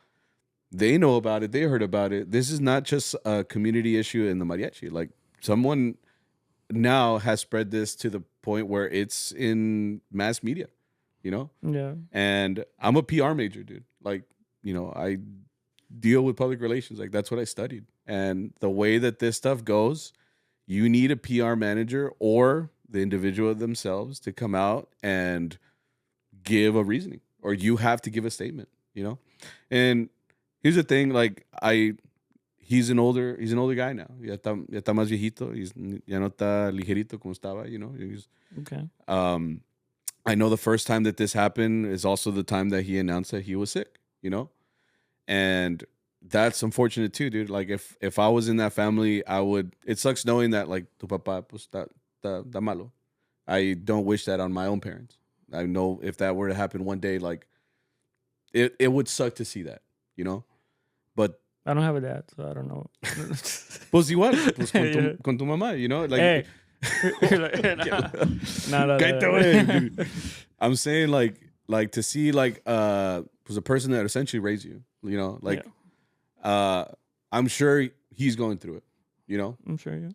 They know about it. They heard about it. This is not just a community issue in the mariachi. Like, someone now has spread this to the point where it's in mass media, you know? Yeah. And I'm a PR major, dude. Like, you know, I deal with public relations. Like, that's what I studied. And the way that this stuff goes, you need a PR manager or the individual themselves to come out and give a reasoning, or you have to give a statement, you know? And here's the thing, like, he's an older guy now. Ya está más viejito. Ya no está ligerito como estaba, you know? Okay. I know the first time that this happened is also the time that he announced that he was sick, you know? And that's unfortunate too, dude. Like, if I was in that family, it sucks knowing that, like, tu papá, pues, está malo. I don't wish that on my own parents. I know if that were to happen one day, like, it would suck to see that, you know? But I don't have a dad, so I don't know. Pues igual, pues con tu mamá, you know? Like, hey. I'm saying, like to see, like, was a person that essentially raised you, you know? Like, I'm sure he's going through it, you know? I'm sure, yeah.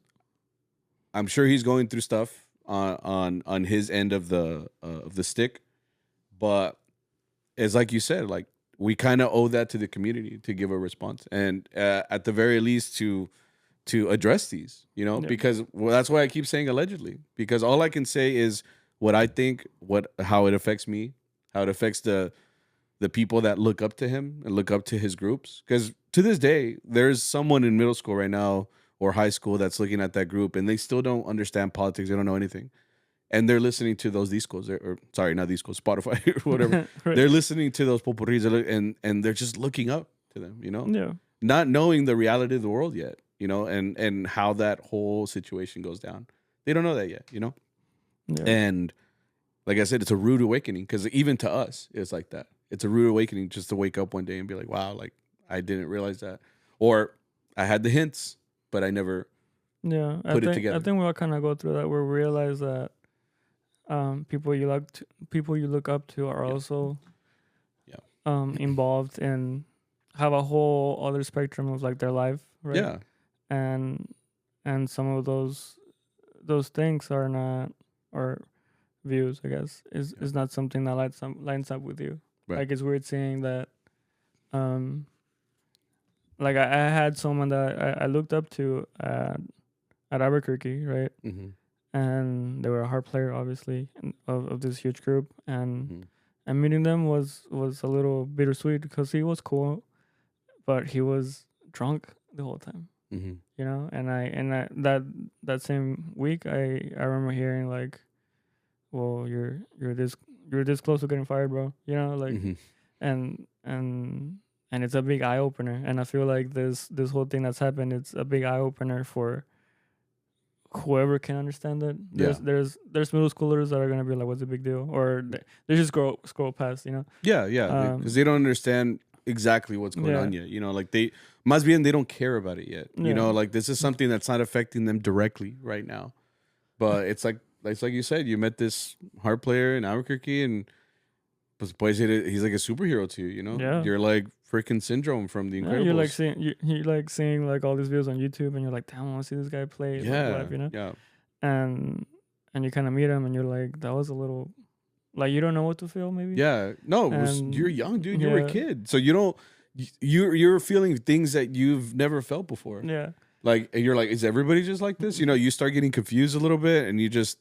I'm sure he's going through stuff on his end of the stick, but it's like you said, like, we kind of owe that to the community to give a response, and at the very least to address these, you know, because that's why I keep saying allegedly, because all I can say is what I think, how it affects me, how it affects the people that look up to him and look up to his groups. Because to this day, there's someone in middle school right now or high school that's looking at that group and they still don't understand politics. They don't know anything. And they're listening to those discos, or sorry, not discos, Spotify or whatever. Right. They're listening to those potpourris and they're just looking up to them, you know? Yeah. Not knowing the reality of the world yet, you know, and how that whole situation goes down. They don't know that yet, you know? Yeah. And like I said, it's a rude awakening, because even to us, it's like that. It's a rude awakening just to wake up one day and be like, wow, like, I didn't realize that. Or I had the hints, but I never put it together. I think we all kind of go through that, where we realize that people you look up to are also involved and have a whole other spectrum of, like, their life, right? Yeah. And some of those things are not, or views, I guess, is not something that lines up with you. Right. Like, it's weird seeing that. Like, I had someone that I looked up to at Albuquerque, right? Mm-hmm. And they were a harp player, obviously, of this huge group, and And meeting them was a little bittersweet because he was cool, but he was drunk the whole time. Mm-hmm. You know, and I that same week I remember hearing like, well, you're this close to getting fired, bro. You know, like, Mm-hmm. and it's a big eye opener. And I feel like this whole thing that's happened, it's a big eye opener for whoever can understand it. There's middle schoolers that are gonna be like, what's the big deal, or they just scroll past, you know. Yeah, because they don't understand exactly what's going on yet. You know, like they don't care about it yet. You know, like this is something that's not affecting them directly right now. But it's like you said, you met this harp player in Albuquerque, and he's like a superhero to you. You know, you're like freaking Syndrome from The Incredibles. You're like seeing like all these videos on YouTube, and you're like, damn, I want to see this guy play live, you know. Yeah. And you kind of meet him, and you're like, that was a little, like, you don't know what to feel, maybe. Yeah, no, you're young, dude. You were a kid, so you don't. You're feeling things that you've never felt before. Yeah. Like, you're like, is everybody just like this? You know, you start getting confused a little bit, and you just,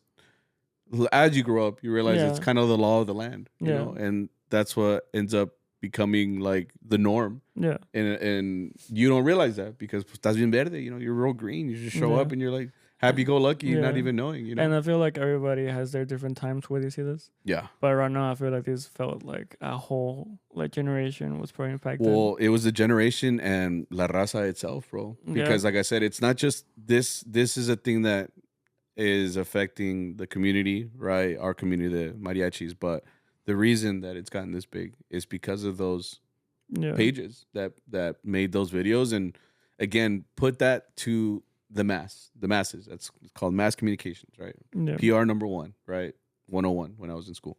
as you grow up, you realize it's kind of the law of the land, you know, and that's what ends up becoming like the norm. Yeah. And you don't realize that because estás bien verde, you know, you're real green. You just show up and you're like happy-go-lucky, not even knowing, you know. And I feel like everybody has their different times where they see this. Yeah. But right now, I feel like this felt like a whole like generation was probably impacted. Well, it was the generation and La Raza itself, bro. Because like I said, it's not just this. This is a thing that is affecting the community, right? Our community, the mariachis. But the reason that it's gotten this big is because of those pages that made those videos, and again, put that to the masses. That's called mass communications, right? Yeah. PR number 1, right? 101 when I was in school.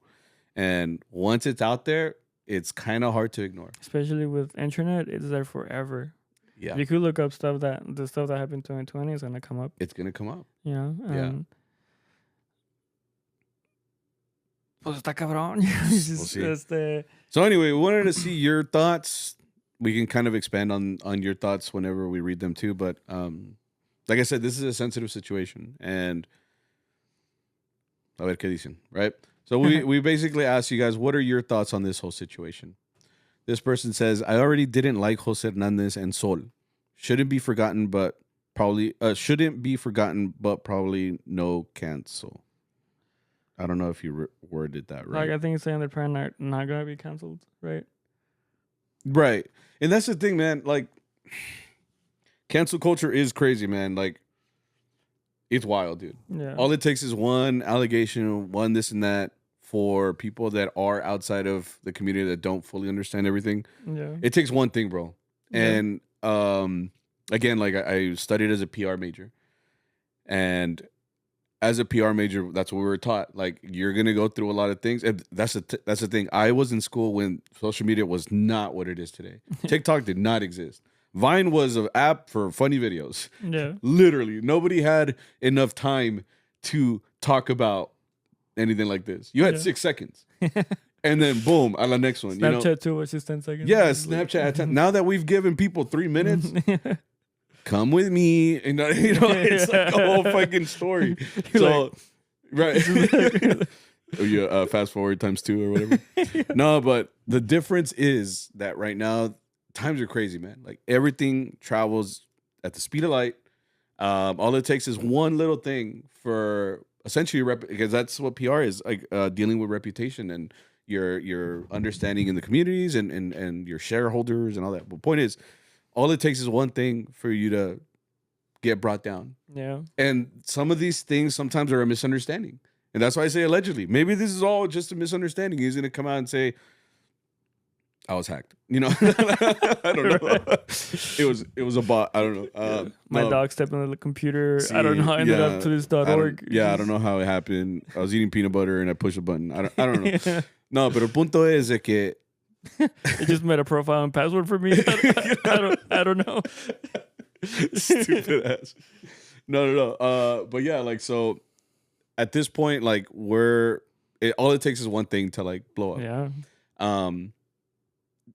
And once it's out there, it's kind of hard to ignore. Especially with internet, it's there forever. Yeah. You could look up the stuff that happened in 2020 is gonna come up. It's gonna come up. You know? Pues está cabrón. We'll see. So anyway, we wanted to see your thoughts. We can kind of expand on your thoughts whenever we read them too, but like I said, this is a sensitive situation, and a ver qué dicen, right? So we basically asked you guys, what are your thoughts on this whole situation? This person says, I already didn't like Jose Hernandez and Sol. Shouldn't be forgotten, but probably no cancel. I don't know if you worded that right. Like, I think it's saying they're probably not gonna be canceled, right? Right, and that's the thing, man. Like, cancel culture is crazy, man. Like, it's wild, dude. Yeah. All it takes is one allegation, one this and that, for people that are outside of the community that don't fully understand everything. Yeah. It takes one thing, bro. Yeah. And again, like I studied as a PR major, and as a PR major, that's what we were taught. Like, you're gonna go through a lot of things, and that's the thing. I was in school when social media was not what it is today. TikTok did not exist. Vine was an app for funny videos. Yeah. Literally, nobody had enough time to talk about anything like this. You had 6 seconds. And then boom, on the next one. Snapchat too, which is 10 seconds. Yeah, Snapchat at 10. Now that we've given people 3 minutes, come with me. And it's like a whole fucking story. So, right. Fast forward ×2 or whatever. No, but the difference is that right now, times are crazy, man. Like, everything travels at the speed of light. All it takes is one little thing for essentially because that's what PR is, like, dealing with reputation and your understanding in the communities and your shareholders and all that. But point is, all it takes is one thing for you to get brought down. Yeah. And some of these things sometimes are a misunderstanding. And that's why I say allegedly. Maybe this is all just a misunderstanding. He's going to come out and say, I was hacked. I don't know. It was a bot. I don't know. My dog stepped on the computer. I don't know how I ended up to this .org. I don't know how it happened. I was eating peanut butter and I pushed a button. I don't know. No, pero el punto es de que it just made a profile and password for me. I don't know. Stupid ass. No. But yeah, like, so at this point, like, all it takes is one thing to, like, blow up. Yeah.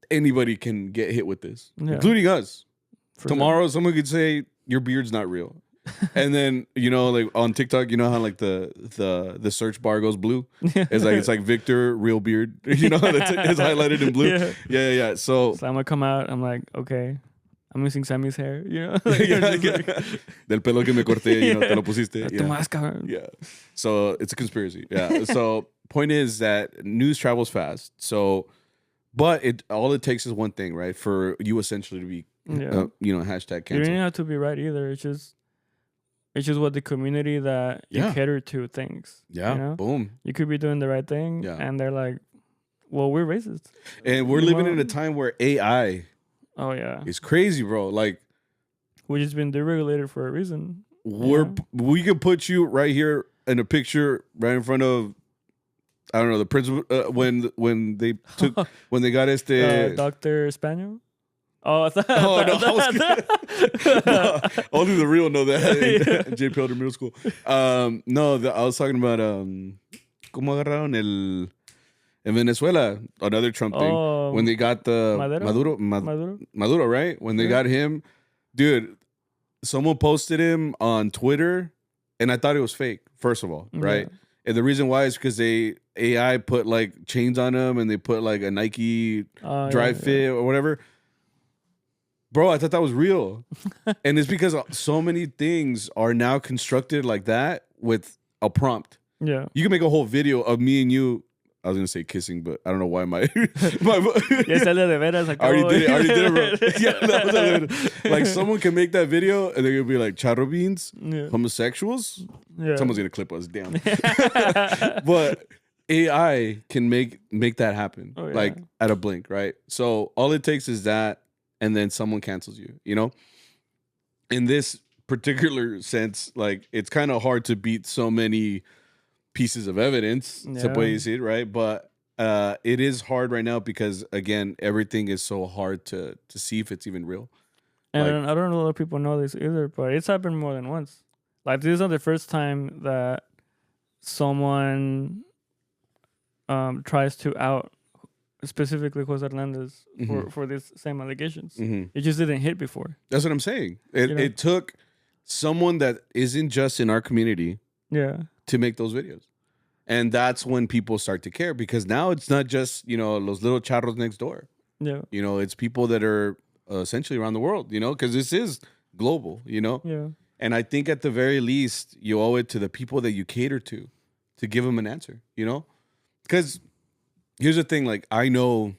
Anybody can get hit with this, including us. Tomorrow, someone could say your beard's not real, And then, like on TikTok, you know how like the search bar goes blue? It's like Victor real beard, it's highlighted in blue. Yeah. So I'm gonna come out, I'm like, okay, I'm missing Sammy's hair, Del pelo que me corté, te lo pusiste. Yeah. So it's a conspiracy. Yeah. So point is that news travels fast. So, but all it takes is one thing, right? For you essentially to be, hashtag cancel. You don't have to be right either. It's just what the community that you cater to thinks. Yeah. Boom. You could be doing the right thing, and they're like, well, we're racist. And we're living in a time where AI is crazy, bro. Like, we've just been deregulated for a reason. We can put you right here in a picture right in front of, I don't know, the principal when they got Dr. Spaniel. Oh, no, only the real know that. JP Elder Middle School. No, I was talking about cómo agarraron in Venezuela, another Trump thing, when they got the Maduro, right? When they got him, dude, someone posted him on Twitter, and I thought it was fake, first of all, right? And the reason why is because AI put like chains on him, and they put like a Nike Drive Fit or whatever. Bro, I thought that was real. And it's because so many things are now constructed like that with a prompt. Yeah. You can make a whole video of me and you. I was going to say kissing, but I don't know why my I already did it, bro. Yeah, that was like someone can make that video and they're going to be like, CharroBeans, homosexuals? Yeah. Someone's going to clip us down. But AI can make that happen, like at a blink, right? So all it takes is that. And then someone cancels you, In this particular sense, like, it's kind of hard to beat so many pieces of evidence, se puede decir, right? But it is hard right now because, again, everything is so hard to see if it's even real. And I don't know a lot of people know this either, but it's happened more than once. Like, this is not the first time that someone tries to out specifically Jose Hernandez for these same allegations. It just didn't hit before. That's what I'm saying. It took someone that isn't just in our community to make those videos. And that's when people start to care, because now it's not just, los little charros next door. Yeah. It's people that are essentially around the world, because this is global, Yeah. And I think at the very least, you owe it to the people that you cater to give them an answer, Because here's the thing, like, I know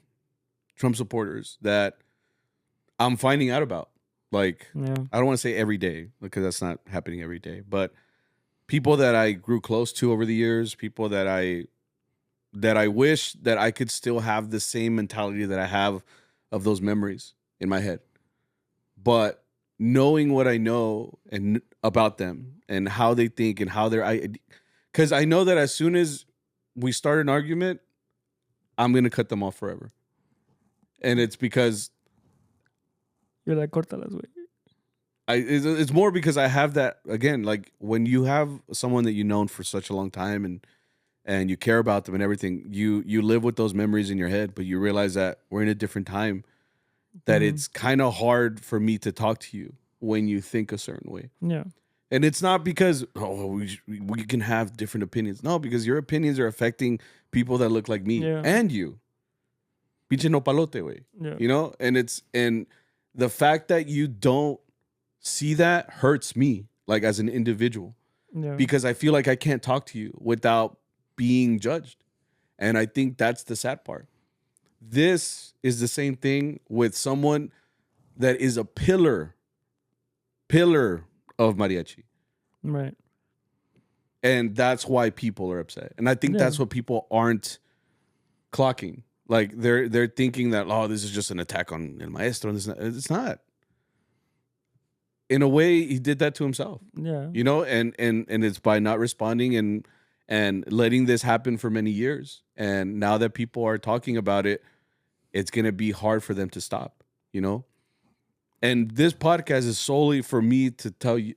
Trump supporters that I'm finding out about. Like, I don't want to say every day, because that's not happening every day, but people that I grew close to over the years, people that I wish that I could still have the same mentality that I have of those memories in my head. But knowing what I know and about them and how they think and how because I know that as soon as we start an argument, I'm going to cut them off forever. And it's because you're like, cortalas, güey. It's more because I have that, again, like when you have someone that you've known for such a long time and you care about them and everything, you live with those memories in your head, but you realize that we're in a different time, that it's kind of hard for me to talk to you when you think a certain way. Yeah. And it's not because, we can have different opinions. No, because your opinions are affecting people that look like me and you. Pinche nopalote, güey. Yeah. And the fact that you don't see that hurts me, like, as an individual. Yeah. Because I feel like I can't talk to you without being judged. And I think that's the sad part. This is the same thing with someone that is a pillar of mariachi. Right. And that's why people are upset. And I think that's what people aren't clocking. Like, they're thinking that, this is just an attack on El Maestro. And it's not. In a way, he did that to himself. Yeah. And it's by not responding and letting this happen for many years. And now that people are talking about it, it's going to be hard for them to stop, And this podcast is solely for me to tell you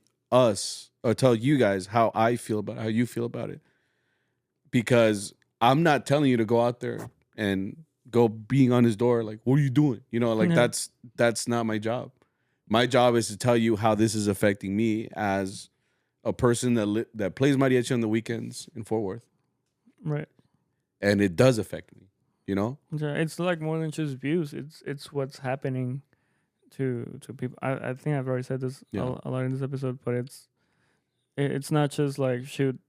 guys how I feel about it, how you feel about it. Because I'm not telling you to go out there and go being on his door like, what are you doing? That's not my job. My job is to tell you how this is affecting me as a person that plays mariachi on the weekends in Fort Worth. Right. And it does affect me, you know? Yeah, it's like more than just views. It's what's happening to people. I think I've already said this a lot in this episode, but it's not just like should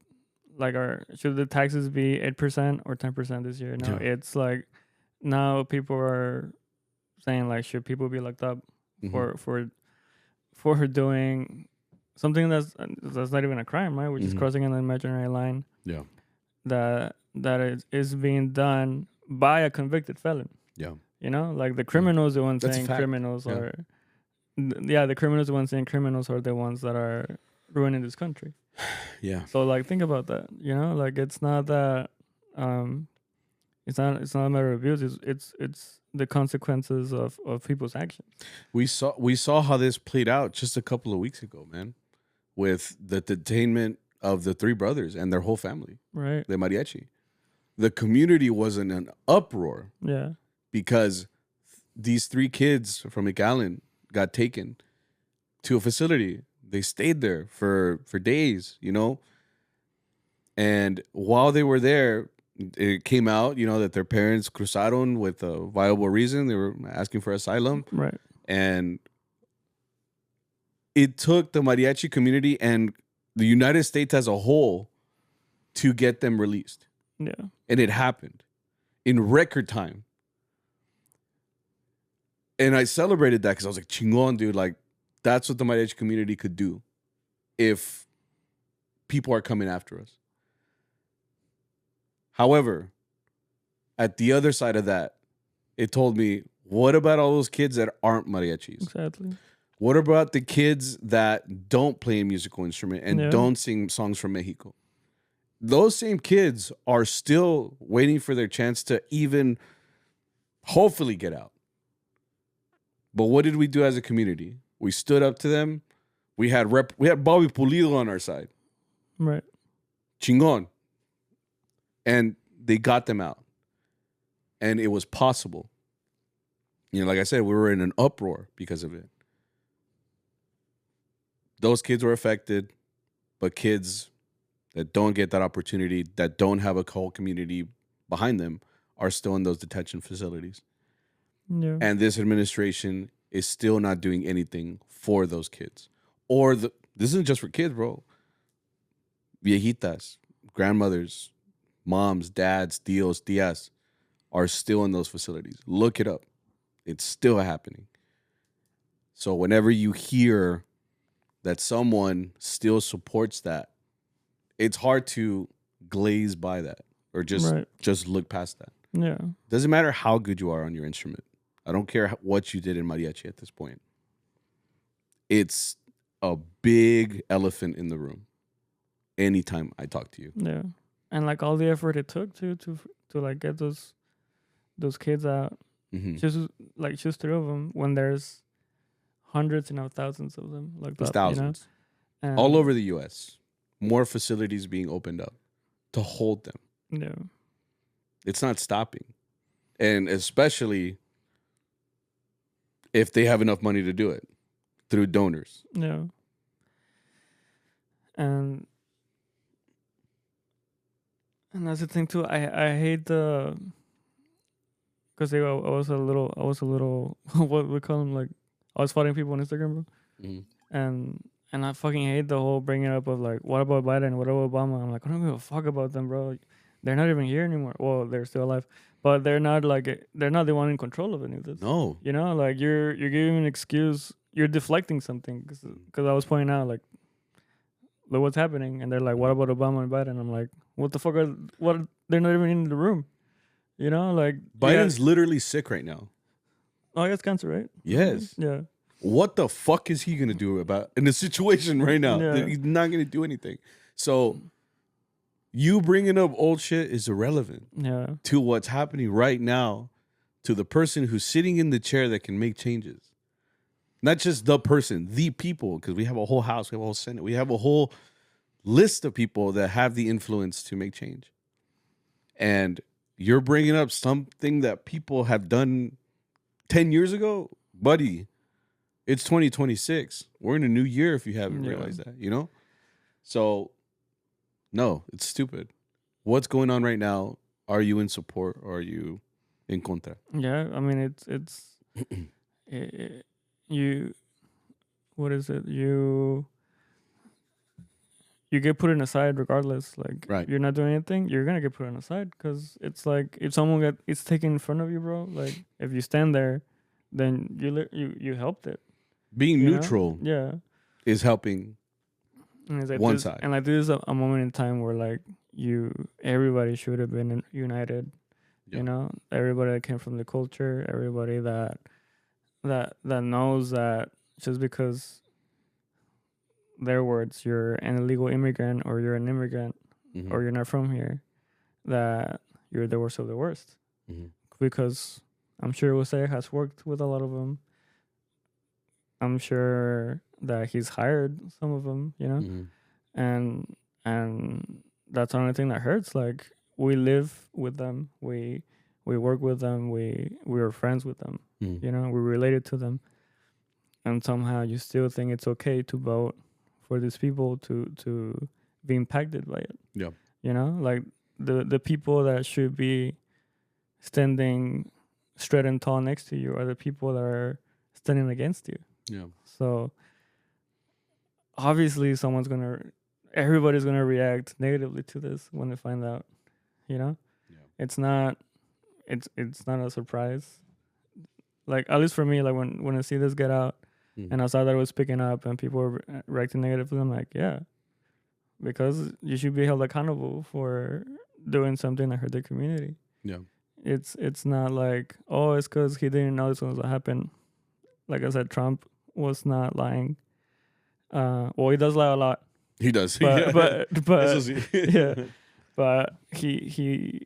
the taxes be 8% or 10% this year? No, it's like now people are saying like should people be locked up for doing something that's not even a crime, right? Which is crossing an imaginary line. Yeah. That is being done by a convicted felon. Yeah. You know, like the criminals, the ones saying criminals are. The criminals, the ones saying criminals are the ones that are ruining this country. Yeah. So like, think about that. You know, like it's not that. It's not a matter of abuse. It's the consequences of people's actions. We saw how this played out just a couple of weeks ago, man, with the detainment of the three brothers and their whole family. Right. The mariachi. The community was in an uproar. Yeah. Because these three kids from McAllen got taken to a facility. They stayed there for days, you know? And while they were there, it came out, you know, that their parents cruzaron with a viable reason. They were asking for asylum. Right. And it took the mariachi community and the United States as a whole to get them released. Yeah. And it happened in record time. And I celebrated that because I was like, chingon, dude. Like, that's what the mariachi community could do if people are coming after us. However, at the other side of that, it told me, what about all those kids that aren't mariachis? Exactly. What about the kids that don't play a musical instrument and don't sing songs from Mexico? Those same kids are still waiting for their chance to even hopefully get out. But what did we do as a community? We stood up to them. We had Bobby Pulido on our side. Right. Chingon. And they got them out. And it was possible. You know, like I said, we were in an uproar because of it. Those kids were affected, but kids that don't get that opportunity, that don't have a whole community behind them, are still in those detention facilities. Yeah. And this administration is still not doing anything for those kids. This isn't just for kids, bro. Viejitas, grandmothers, moms, dads, tíos, tías are still in those facilities. Look it up. It's still happening. So whenever you hear that someone still supports that, it's hard to glaze by that or just look past that. Yeah. Doesn't matter how good you are on your instrument. I don't care what you did in mariachi at this point. It's a big elephant in the room anytime I talk to you. Yeah. And like all the effort it took to like get those kids out. Mm-hmm. Just three of them when there's hundreds, thousands of them. Like there's thousands. You know? All over the US. More facilities being opened up to hold them. Yeah. It's not stopping. And especially if they have enough money to do it through donors. Yeah. And that's the thing too. I hate the because I was a little what we call them, like I was following people on Instagram, bro. Mm-hmm. And I fucking hate the whole bringing up of like, what about Biden? What about Obama? I'm like, I don't give a fuck about them, bro. They're not even here anymore. Well, they're still alive, but they're not the one in control of any of this. No, you know, like you're giving an excuse. You're deflecting something because I was pointing out like, look what's happening, and they're like, what about Obama and Biden? I'm like, what the fuck they're not even in the room. You know, like Biden's literally sick right now. Oh, he has cancer, right? Yes. Yeah. What the fuck is he gonna do about in the situation right now? Yeah. He's not gonna do anything. So you bringing up old shit is irrelevant. Yeah. To what's happening right now, to the person who's sitting in the chair that can make changes. Not just the person, the people, because we have a whole House, we have a whole Senate, we have a whole list of people that have the influence to make change. And you're bringing up something that people have done 10 years ago, buddy. It's 2026. We're in a new year if you haven't Yeah. realized that, you know? So, no, it's stupid. What's going on right now? Are you in support or are you in contra? Yeah, I mean you what is it? You get put in aside regardless. Like Right. you're not doing anything, you're gonna get put on aside because it's like if someone it's taken in front of you, bro. Like if you stand there, then you helped it. Being You know? neutral Yeah. is helping And it's like one this, side. and like this is a moment in time where like everybody should have been united. Yeah. You know, everybody that came from the culture, everybody that knows that just because their words, you're an illegal immigrant or you're an immigrant Mhm. or you're not from here, that you're the worst of the worst. Mhm. Because I'm sure Jose has worked with a lot of them. I'm sure that he's hired some of them, you know, Mhm. and that's the only thing that hurts. Like we live with them, we work with them, we are friends with them, Mhm. you know, we're related to them, and somehow you still think it's okay to vote for these people to be impacted by it. Yeah. You know, like the people that should be standing straight and tall next to you are the people that are standing against you. Yeah. So obviously everybody's gonna react negatively to this when they find out. You know? Yeah. It's not a surprise. Like at least for me, like when I see this get out and I saw that it was picking up and people were reacting negatively, I'm like, yeah. Because you should be held accountable for doing something that hurt the community. Yeah. It's not like, oh, it's because he didn't know this was going to happen. Like I said, Trump was not lying. Well, he does lie a lot. He does. But yeah. but he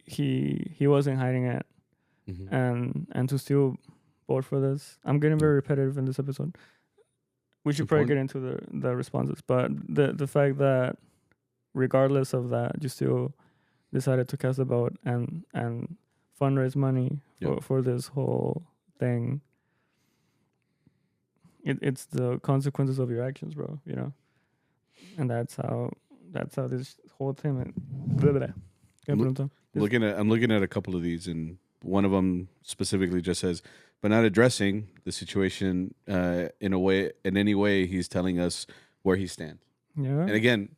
wasn't hiding it. Mhm. And to still vote for this, I'm getting very repetitive in this episode. We should probably get into the responses, but the fact that regardless of that, you still decided to cast a vote and fundraise money for this whole thing. It's the consequences of your actions, bro. You know, and that's how this whole thing. I'm looking at a couple of these, and one of them specifically just says, "But not addressing the situation in any way. He's telling us where he stands." Yeah. And again,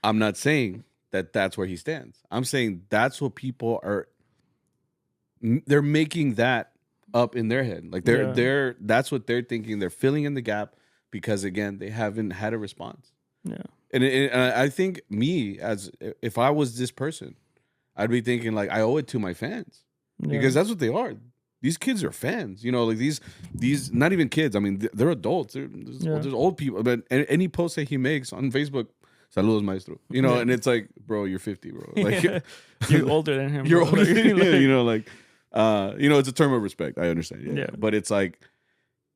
I'm not saying that that's where he stands. I'm saying that's what people are. They're making that up in their head. Like they're that's what they're thinking. They're filling in the gap because again, they haven't had a response. Yeah. And I think me as if I was this person, I'd be thinking like I owe it to my fans because that's what they are. These kids are fans, you know, like these not even kids. I mean, they're adults. There's old people. But any post that he makes on Facebook, saludos maestro, you know, and it's like, bro, you're 50, bro. Like you're older than him. You're bro. older than him, you know, like you know, it's a term of respect. I understand. Yeah. But it's like,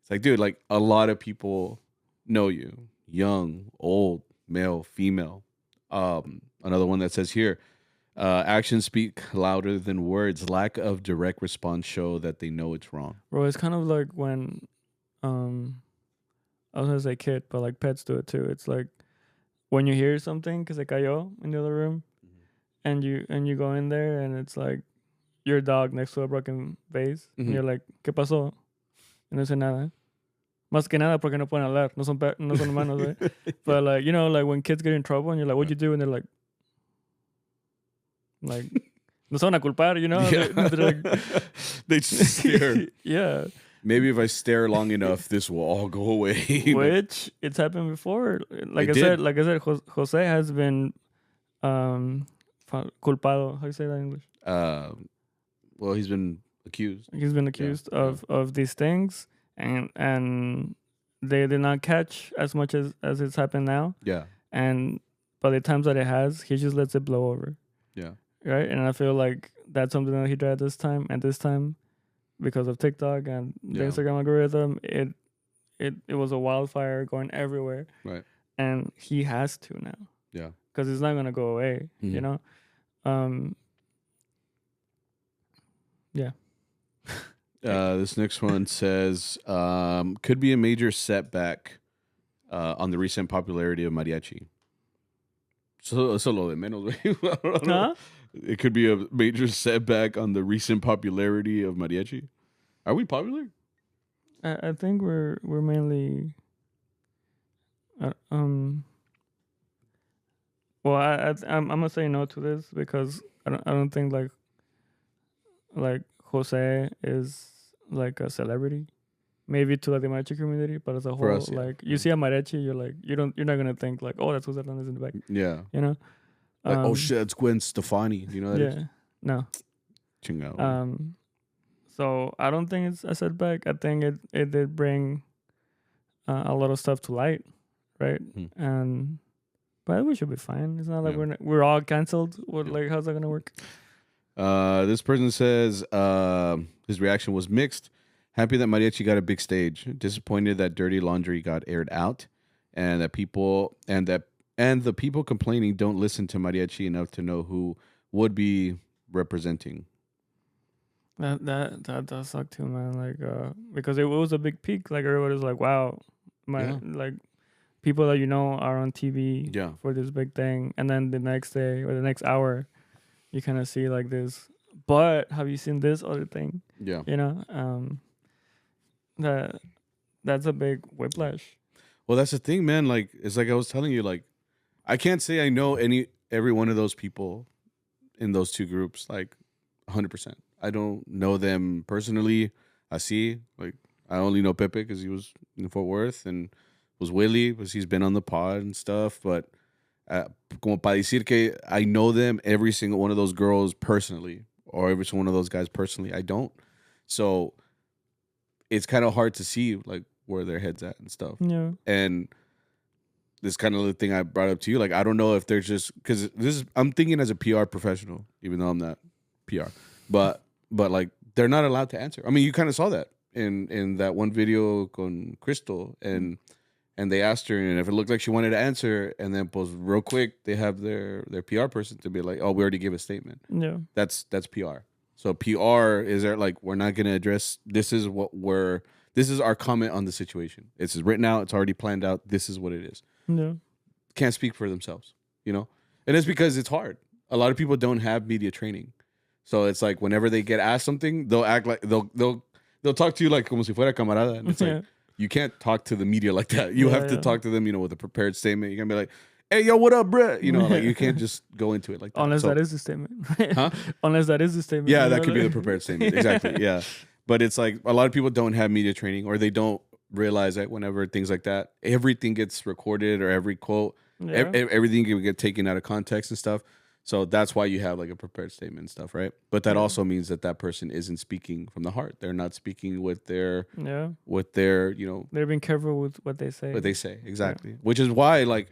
dude, like a lot of people know you, young, old, male, female. Another one that says here, actions speak louder than words. Lack of direct response show that they know it's wrong. Bro, it's kind of like when, I was gonna say kid, but like pets do it too. It's like when you hear something que se cayó in the other room, and you go in there and it's like your dog next to a broken vase, and you're like, ¿qué pasó? Y no dice nada. Más que nada porque no pueden hablar, no son humanos, right? But like, you know, like when kids get in trouble and you're like, what'd you do? And they're like, no se van a culpar, you know? Yeah. They're like, they just stare. Yeah. Maybe if I stare long enough, this will all go away. Which it's happened before. Like I said, Jose has been culpado. How do you say that in English? Well, he's been accused. He's been accused of these things, and they did not catch as much as it's happened now. Yeah. And by the times that it has, he just lets it blow over. Yeah. Right? And I feel like that's something that he tried this time, and this time, because of TikTok and the Instagram algorithm, it was a wildfire going everywhere. Right. And he has to now. Yeah. Because it's not going to go away, you know? Yeah. This next one says, could be a major setback on the recent popularity of mariachi. So eso lo de menos, güey. Huh? It could be a major setback on the recent popularity of mariachi. Are we popular? I think we're mainly well, I'm gonna say no to this because I don't think like Jose is like a celebrity. Maybe to like the mariachi community, but as a For whole, us, yeah. like you see a mariachi, you're not gonna think like, oh, that's Jose Hernandez in the back, Yeah. you know? Like, oh shit, it's Gwen Stefani. You know that? Yeah, no. Chingado. So I don't think it's a setback. I think it did bring a lot of stuff to light, right? And but we should be fine. It's not like we're all canceled. What like how's that gonna work? This person says his reaction was mixed. Happy that mariachi got a big stage. Disappointed that dirty laundry got aired out, and that the people complaining don't listen to mariachi enough to know who would be representing. That does suck too, man. Like because it was a big peak. Like everybody's like, wow, like people that are on TV for this big thing, and then the next day or the next hour, you kind of see like this. But have you seen this other thing? Yeah. That's a big whiplash. Well, that's the thing, man. Like it's like I was telling you, like I can't say I know every one of those people in those two groups, like 100%. I don't know them personally. I see, like I only know Pepe because he was in Fort Worth, and was Willie because he's been on the pod and stuff. But como para decir que I know them, every single one of those girls personally, or every single one of those guys personally, I don't. So it's kind of hard to see like where their heads at and stuff. Yeah. And this kind of the thing I brought up to you, like I don't know if there's just because I'm thinking as a PR professional, even though I'm not PR, but like they're not allowed to answer. I mean, you kind of saw that in that one video con Crystal, and they asked her, and if it looked like she wanted to answer, and then real quick they have their PR person to be like, oh, we already gave a statement. Yeah, that's PR. So PR is there like we're not going to address. This is our comment on the situation. It's written out. It's already planned out. This is what it is. Yeah, can't speak for themselves, and it's because it's hard. A lot of people don't have media training. So it's like whenever they get asked something, they'll act like they'll talk to you like como si fuera camarada. And it's like you can't talk to the media like that. You have to talk to them, with a prepared statement. You can be like, "Hey, yo, what up, bro?" Like you can't just go into it like that. Unless that is the statement, huh? Unless that is the statement. Yeah, that could be the prepared statement. Exactly. Yeah, but it's like a lot of people don't have media training, or they don't realize that whenever things like that, everything gets recorded, or every quote, everything can get taken out of context and stuff. So that's why you have like a prepared statement and stuff, right? But that also means that person isn't speaking from the heart. They're not speaking with their they're being careful with what they say. What they say, exactly. Yeah. Which is why, like,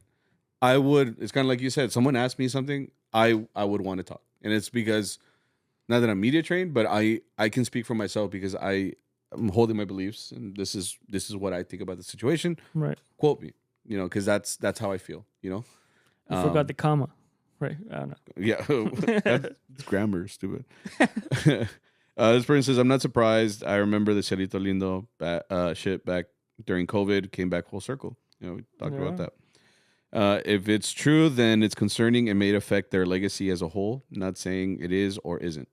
it's kind of like you said, someone asked me something, I would want to talk. And it's because, not that I'm media trained, but I can speak for myself because I'm holding my beliefs, and this is what I think about the situation. Right. Quote me, because that's how I feel, You forgot the comma. Right. I don't know. Yeah. That's grammar, stupid. This person says, I'm not surprised. I remember the Cielito Lindo shit back during COVID came back full circle. We talked about that. If it's true, then it's concerning and may affect their legacy as a whole. Not saying it is or isn't.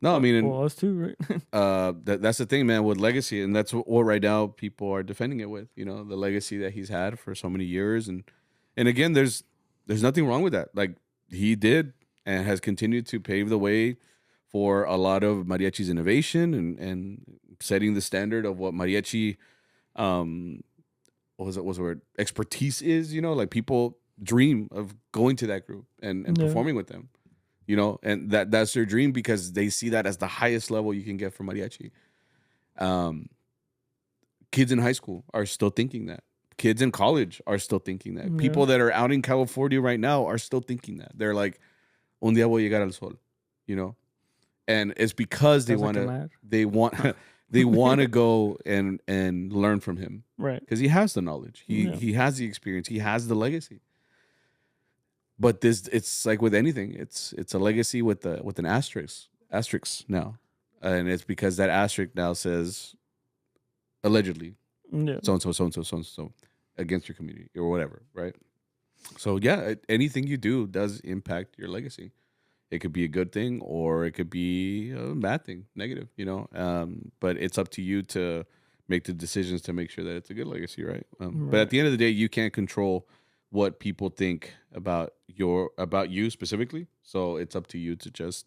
No, I mean, us too, right? That's the thing, man, with legacy. And that's what right now people are defending it with, the legacy that he's had for so many years. And again, there's nothing wrong with that. Like, he did and has continued to pave the way for a lot of mariachi's innovation and setting the standard of what mariachi expertise is. Like people dream of going to that group and performing with them, and that's their dream because they see that as the highest level you can get for mariachi. Kids in high school are still thinking that. Kids in college are still thinking that. Yeah. People that are out in California right now are still thinking that. They're like, un día voy a llegar al sol, and it's because they want to go and learn from him, right? Because he has the knowledge, he has the experience, he has the legacy. But it's like with anything, it's a legacy with an asterisk now. and it's because that asterisk now says allegedly Yeah. so and so, so and so, so and so against your community or whatever, right? So yeah, anything you do does impact your legacy. It could be a good thing or it could be a bad thing, negative, but it's up to you to make the decisions to make sure that it's a good legacy, right? But at the end of the day, you can't control what people think about you specifically. So it's up to you to just,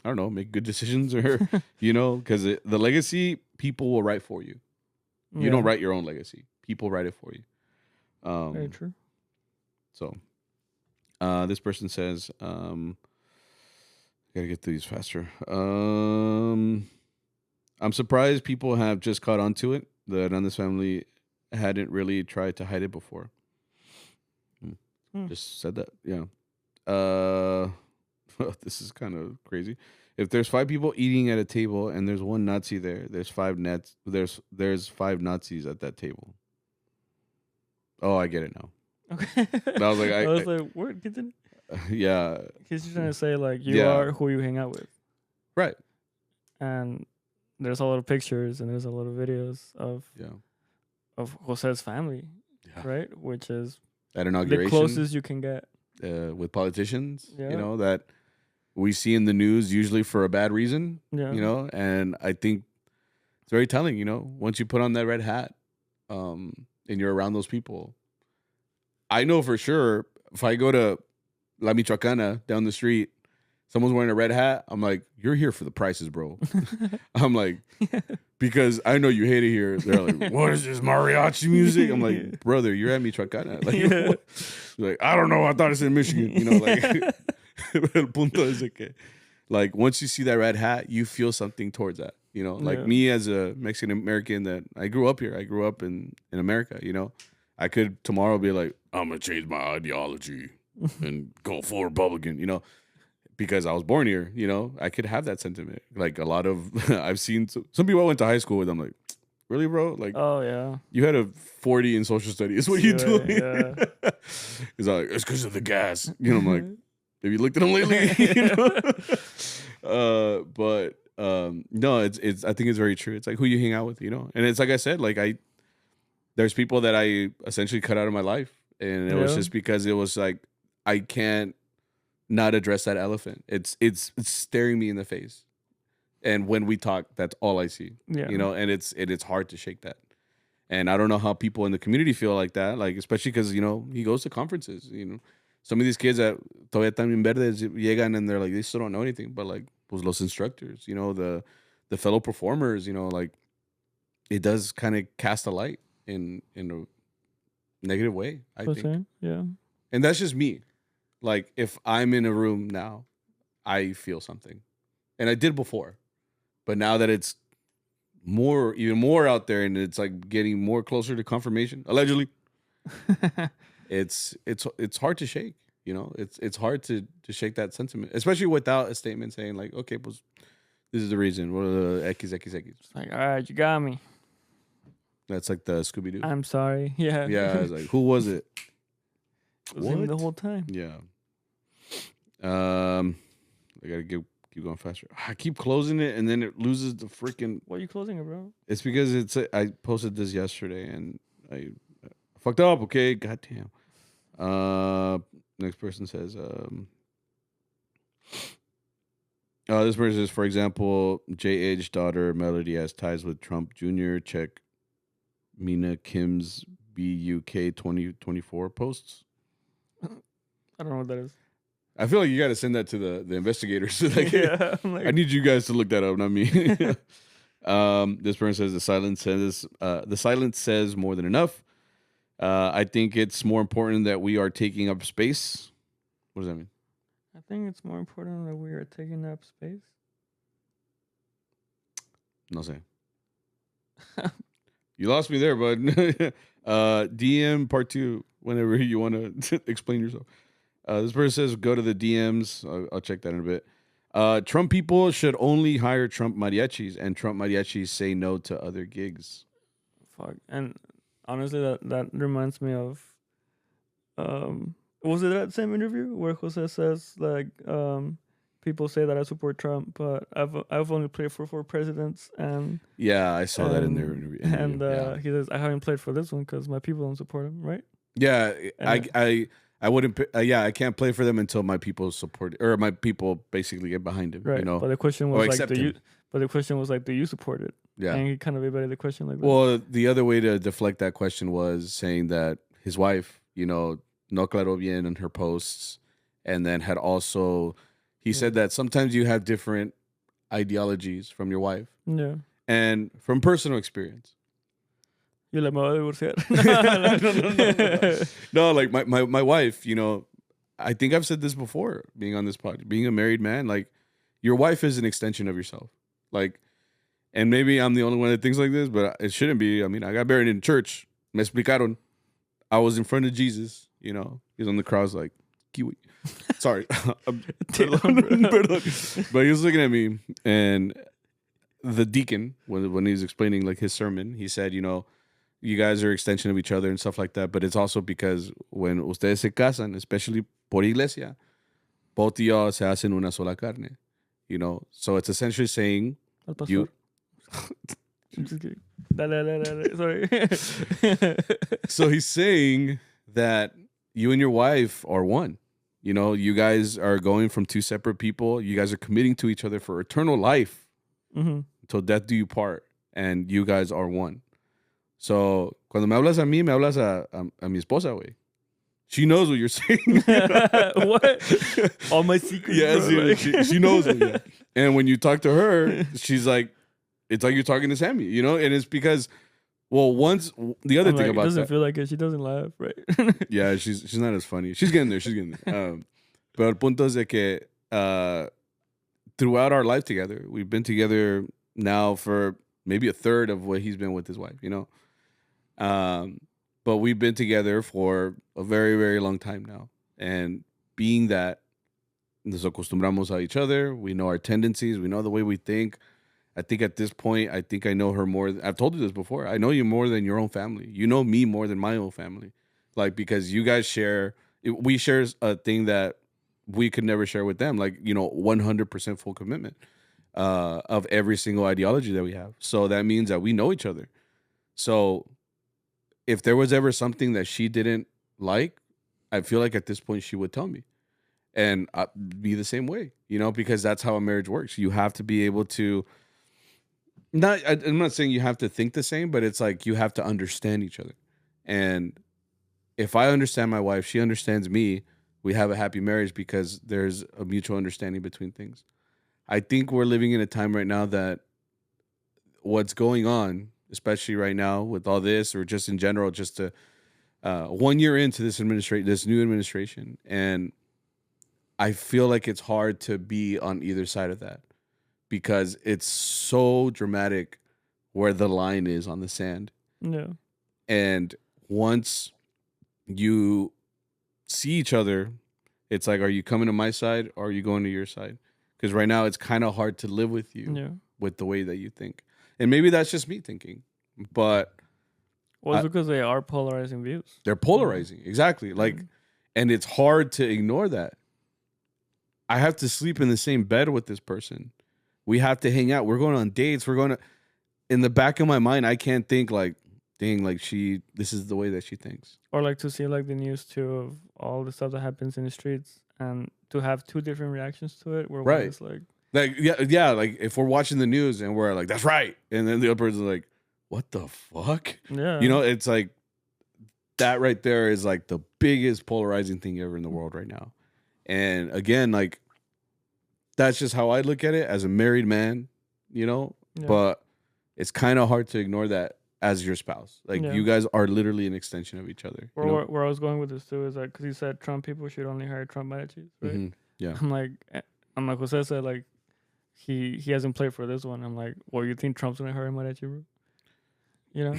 I don't know, make good decisions or, because the legacy, people will write for you. You don't write your own legacy. People write it for you. Very true. So this person says, gotta get through these faster. I'm surprised people have just caught on to it. The Hernandez family hadn't really tried to hide it before. Just said that. Yeah. This is kind of crazy. If there's 5 people eating at a table and there's one Nazi there, there's 5 nets. There's 5 Nazis at that table. Oh, I get it now. Okay. I was like, I was like, where get the? Yeah. He's just trying to say like you are who you hang out with, right? And there's a lot of pictures and there's a lot of videos of Jose's family, right? Which is at inauguration, the closest you can get with politicians. That we see in the news usually for a bad reason. And I think it's very telling. Once you put on that red hat, and you're around those people, I know for sure if I go to La Michoacana down the street, someone's wearing a red hat, I'm like, you're here for the prices, bro. I'm like, because I know you hate it here. They're like, what is this mariachi music? I'm like, brother, you're at Michoacana. Like, like, I don't know. I thought it's in Michigan. Like, el punto es que, like, once you see that red hat, you feel something towards that. Like me as a Mexican American that I grew up here. I grew up in America. I could tomorrow be like, I'm gonna change my ideology and go full Republican. Because I was born here. I could have that sentiment. Like a lot of I've seen some people I went to high school with. I'm like, really, bro? Like, oh yeah, you had a 40 in social studies. What are you doing? Yeah. He's like, it's because of the gas. I'm like, have you looked at them lately? But no, it's. I think it's very true. It's like who you hang out with, and it's like I said, like there's people that I essentially cut out of my life, and it was just because it was like I can't not address that elephant. It's staring me in the face, and when we talk, that's all I see. And it's hard to shake that. And I don't know how people in the community feel like that, like especially because he goes to conferences. Some of these kids that todavía están bien verdes llegan and they're like they still don't know anything, but like pues los instructors, the fellow performers, like it does kind of cast a light in a negative way. I think. Yeah. And that's just me. Like if I'm in a room now, I feel something, and I did before, but now that it's even more out there, and it's like getting more closer to confirmation, allegedly, it's hard to shake. It's hard to shake that sentiment, especially without a statement saying like, okay, pues, this is the reason. What are the X. It's like, all right, you got me. That's like the Scooby Doo. I'm sorry. Yeah. Yeah. I was like, who was it? It was him the whole time. Yeah. I gotta keep going faster. I keep closing it and then it loses the freaking. Why are you closing it, bro? It's because I posted this yesterday and I fucked up. Okay, goddamn. Next person says, this person says, for example, J.H. daughter Melody has ties with Trump Jr. Check Mina Kim's BUK 2024 posts. I don't know what that is. I feel like you got to send that to the investigators. Like, yeah, I need you guys to look that up, not me. This person says the silence says more than enough. I think it's more important that we are taking up space. What does that mean? I think it's more important that we are taking up space. No sé. You lost me there, bud. DM part 2 whenever you want to explain yourself. This person says, go to the DMs. I'll check that in a bit. Trump people should only hire Trump mariachis, and Trump mariachis say no to other gigs. Fuck. And honestly, that reminds me of, was it that same interview where Jose says, like, people say that I support Trump, but I've only played for 4 presidents, and yeah, I saw that in their interview. And yeah. he says I haven't played for this one because my people don't support him, right? Yeah, I wouldn't. Yeah, I can't play for them until my people support or my people basically get behind him. Right. You know. But the question was like, do you support it? Yeah. And he kind of evaded the question like that. Well, the other way to deflect that question was saying that his wife, you know, no claro bien in her posts, and then had also, he said that sometimes you have different ideologies from your wife. Yeah. And from personal experience. Yo la me voy a divorciar. No, like my wife, you know, I think I've said this before, being on this podcast, being a married man, like your wife is an extension of yourself. Like, and maybe I'm the only one that thinks like this, but it shouldn't be. I mean, I got buried in church. Me explicaron. I was in front of Jesus, you know. He's on the cross like, kiwi. Sorry. Perdón. But he was looking at me, and the deacon, when he was explaining like his sermon, he said, you know, you guys are an extension of each other and stuff like that. But it's also because when ustedes se casan, especially por iglesia, both of y'all se hacen una sola carne. You know? So it's essentially saying you... I'm just kidding. Dale, sorry. So he's saying that you and your wife are one. You know, you guys are going from 2 separate people. You guys are committing to each other for eternal life. Until death do you part. And you guys are one. So, cuando me hablas a mí, me hablas a mi esposa, güey. She knows what you're saying. What? All my secrets. Yes, bro, like. she knows it. Yeah. And when you talk to her, she's like, it's like you're talking to Sammy, you know? And it's because, well, once, the other thing about that. It doesn't that, feel like it. She doesn't laugh, right? yeah, she's not as funny. She's getting there. Pero el punto es de que throughout our life together, we've been together now for maybe a third of what he's been with his wife, you know? But we've been together for a very, very long time now. And being that nos acostumbramos a each other, we know our tendencies, we know the way we think. I think at this point, I think I know her more. I've told you this before. I know you more than your own family. You know me more than my own family. Like, because you guys we share a thing that we could never share with them. Like, you know, 100% full commitment of every single ideology that we have. So that means that we know each other. So if there was ever something that she didn't like, I feel like at this point she would tell me. And I'd be the same way, you know, because that's how a marriage works. You have to be able to, I'm not saying you have to think the same, but it's like you have to understand each other. And if I understand my wife, she understands me, we have a happy marriage because there's a mutual understanding between things. I think we're living in a time right now that what's going on, especially right now with all this, or just in general, just to 1 year into this new administration, and I feel like it's hard to be on either side of that because it's so dramatic where the line is on the sand. Yeah. And once you see each other, it's like, are you coming to my side or are you going to your side? Because right now it's kind of hard to live with you with the way that you think. And maybe that's just me thinking, but... Well, it's because they are polarizing views. They're polarizing, exactly. Like, and it's hard to ignore that. I have to sleep in the same bed with this person. We have to hang out. We're going on dates. In the back of my mind, I can't think like, dang, like this is the way that she thinks. Or like to see like the news too of all the stuff that happens in the streets and to have 2 different reactions to it. Where one is like, yeah, like if we're watching the news and we're like, that's right. And then the other person's like, what the fuck? Yeah. You know, it's like that right there is like the biggest polarizing thing ever in the world right now. And again, like that's just how I look at it as a married man, you know, but it's kind of hard to ignore that as your spouse. Like you guys are literally an extension of each other. Where I was going with this too is like, because you said Trump people should only hire Trump mariachis, right? Mm-hmm. Yeah. I'm like Jose said, like he hasn't played for this one. I'm like, well, you think Trump's gonna hire a mariachi, bro? You know?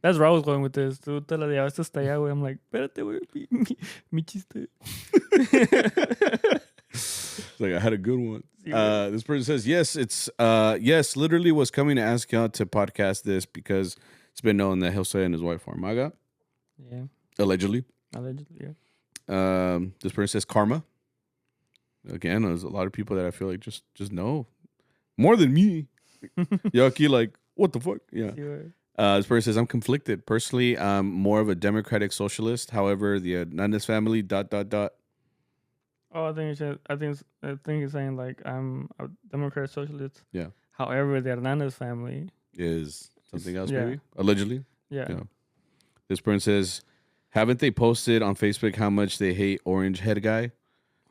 That's where I was going with this. Tú te la llevaste hasta allá, güey. I'm like, espérate, güey. Mi chiste. It's like, I had a good one. This person says, yes, literally was coming to ask y'all to podcast this because it's been known that Jose and his wife are MAGA. Yeah. Allegedly. Yeah. This person says karma. again, there's a lot of people that I feel like just know more than me. Yucky, like, what the fuck? Yeah. This person says, I'm conflicted. Personally, I'm more of a democratic socialist. However, the Hernandez family, ... Oh, I think he's saying like I'm a Democrat socialist. Yeah. However, the Hernandez family is something else, yeah. maybe allegedly. Yeah. This person says, haven't they posted on Facebook how much they hate Orange Head Guy?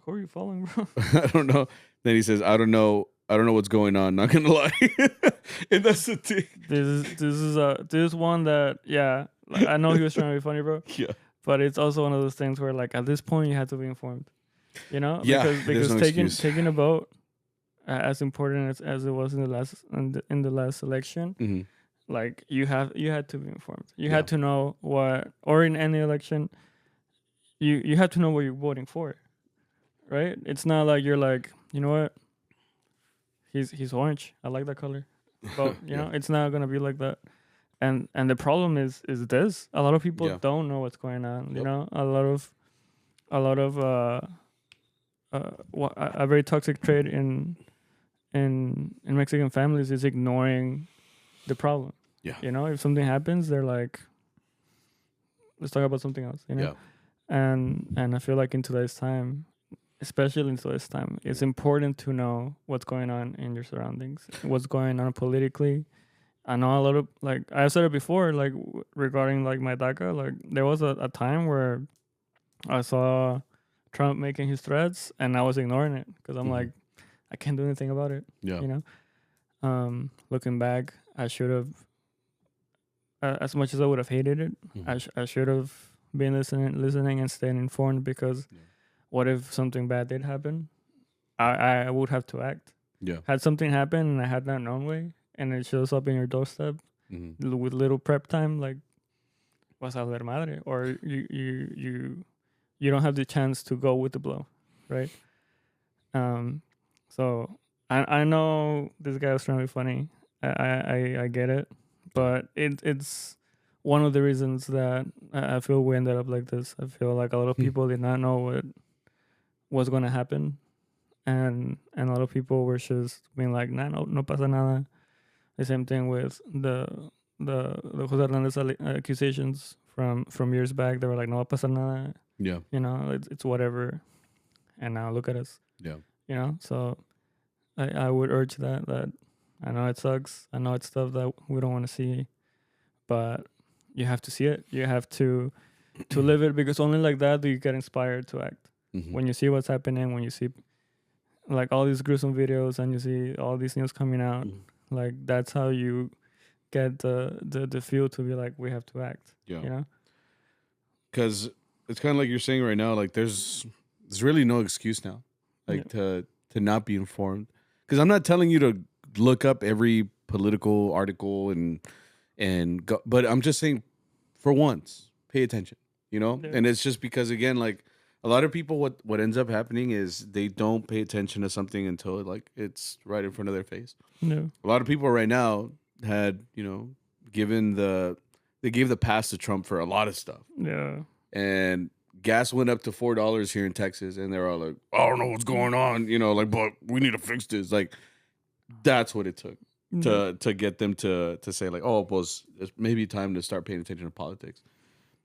Who are you following, bro? I don't know. Then he says, I don't know what's going on. Not gonna lie. And that's the thing. This is one that like, I know he was trying to be funny, bro. Yeah. But it's also one of those things where like at this point you have to be informed. You know? Yeah. Because no taking a vote as important as it was in the last election, mm-hmm. like you had to be informed. You had to know or in any election, you have to know what you're voting for. Right? It's not like you're like, you know what? He's orange. I like that color. But you know, it's not gonna be like that. And the problem is this. A lot of people don't know what's going on. You know, a lot of a very toxic trait in Mexican families is ignoring the problem. Yeah. You know, if something happens, they're like, let's talk about something else. You know. Yeah. And I feel like in today's time, especially in today's time, it's important to know what's going on in your surroundings, what's going on politically. I know a lot of, like, I said it before, like, regarding, like, my DACA, like, there was a time where I saw Trump making his threats, and I was ignoring it, because I'm like, I can't do anything about it, you know? Looking back, I should have, as much as I would have hated it, I should have been listening and staying informed, because what if something bad did happen? I would have to act. Yeah. Had something happen and I had not known way, and it shows up in your doorstep with little prep time, like, vas a valer madre, or you don't have the chance to go with the blow, right? So I know this guy was trying to be funny. I get it, but it's one of the reasons that I feel we ended up like this. I feel like a lot of people did not know what was going to happen, and a lot of people were just being like, nah, no pasa nada. The same thing with the Jose Hernandez accusations from years back. They were like, no pasa nada. Yeah. You know, it's whatever. And now look at us. Yeah. You know, so I would urge that I know it sucks. I know it's stuff that we don't want to see, but you have to see it. You have to live it, because only like that do you get inspired to act. When you see what's happening, when you see like all these gruesome videos and you see all these news coming out, like that's how you get the feel to be like, we have to act. Yeah. You know? Because it's kind of like you're saying right now, like there's really no excuse now, like to not be informed. Because I'm not telling you to look up every political article and go, but I'm just saying, for once, pay attention, you know? And it's just because, again, like a lot of people, what ends up happening is they don't pay attention to something until like it's right in front of their face. Yeah. A lot of people right now had, you know, they gave the pass to Trump for a lot of stuff. Yeah. And gas went up to $4 here in Texas, and they're all like, I don't know what's going on, you know, like, but we need to fix this. Like, that's what it took to get them to say like, oh, well, it's maybe time to start paying attention to politics.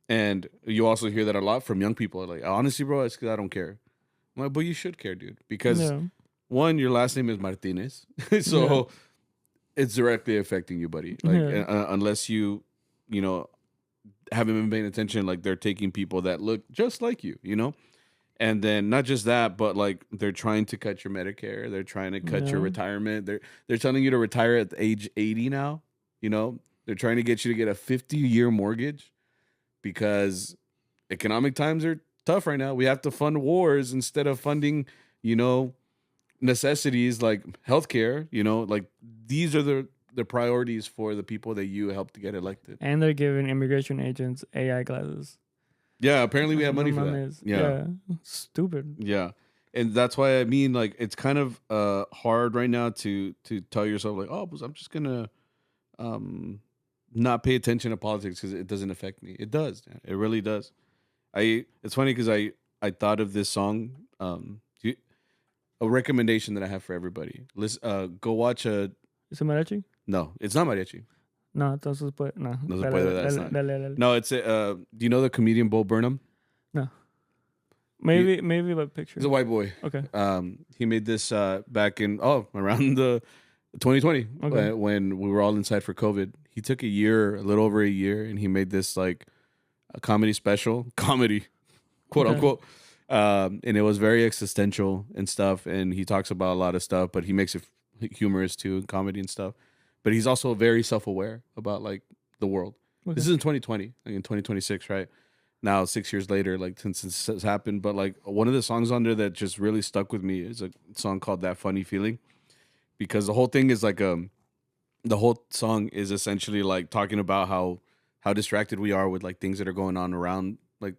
And you also hear that a lot from young people. Like, honestly, bro, it's because I don't care. I'm like, but you should care, dude. Because one, your last name is Martinez. So it's directly affecting you, buddy. Like, unless you know, haven't been paying attention, like they're taking people that look just like you know? And then not just that, but like they're trying to cut your Medicare. They're trying to cut your retirement. They're telling you to retire at age 80 now, you know? They're trying to get you to get a 50-year mortgage, because economic times are tough right now. We have to fund wars instead of funding, you know, necessities like healthcare. You know, like these are the priorities for the people that you helped to get elected. And they're giving immigration agents AI glasses. Yeah, apparently we have money for that. Yeah, stupid. Yeah, and that's why I mean, like, it's kind of hard right now to tell yourself like, oh, I'm just gonna not pay attention to politics because it doesn't affect me. It does. It really does. It's funny because I thought of this song. a recommendation that I have for everybody. Go watch a. ¿Es mariachi? No, it's not mariachi. No, entonces pues no. No se Dale, puede, dale, that's dale, not. dale, dale. No, it's do you know the comedian Bo Burnham? No. Maybe by picture. He's a white boy. Okay. He made this back in around the 2020 Okay. when we were all inside for COVID. He took a little over a year, and he made this like a comedy special, quote unquote. And it was very existential and stuff. And he talks about a lot of stuff, but he makes it humorous too, and comedy and stuff. But he's also very self-aware about like the world. Okay. This is in 2020, like in 2026, right? Now 6 years later, like since this has happened. But like one of the songs on there that just really stuck with me is a song called "That Funny Feeling," because the whole thing is like the whole song is essentially like talking about how distracted we are with like things that are going on around, like,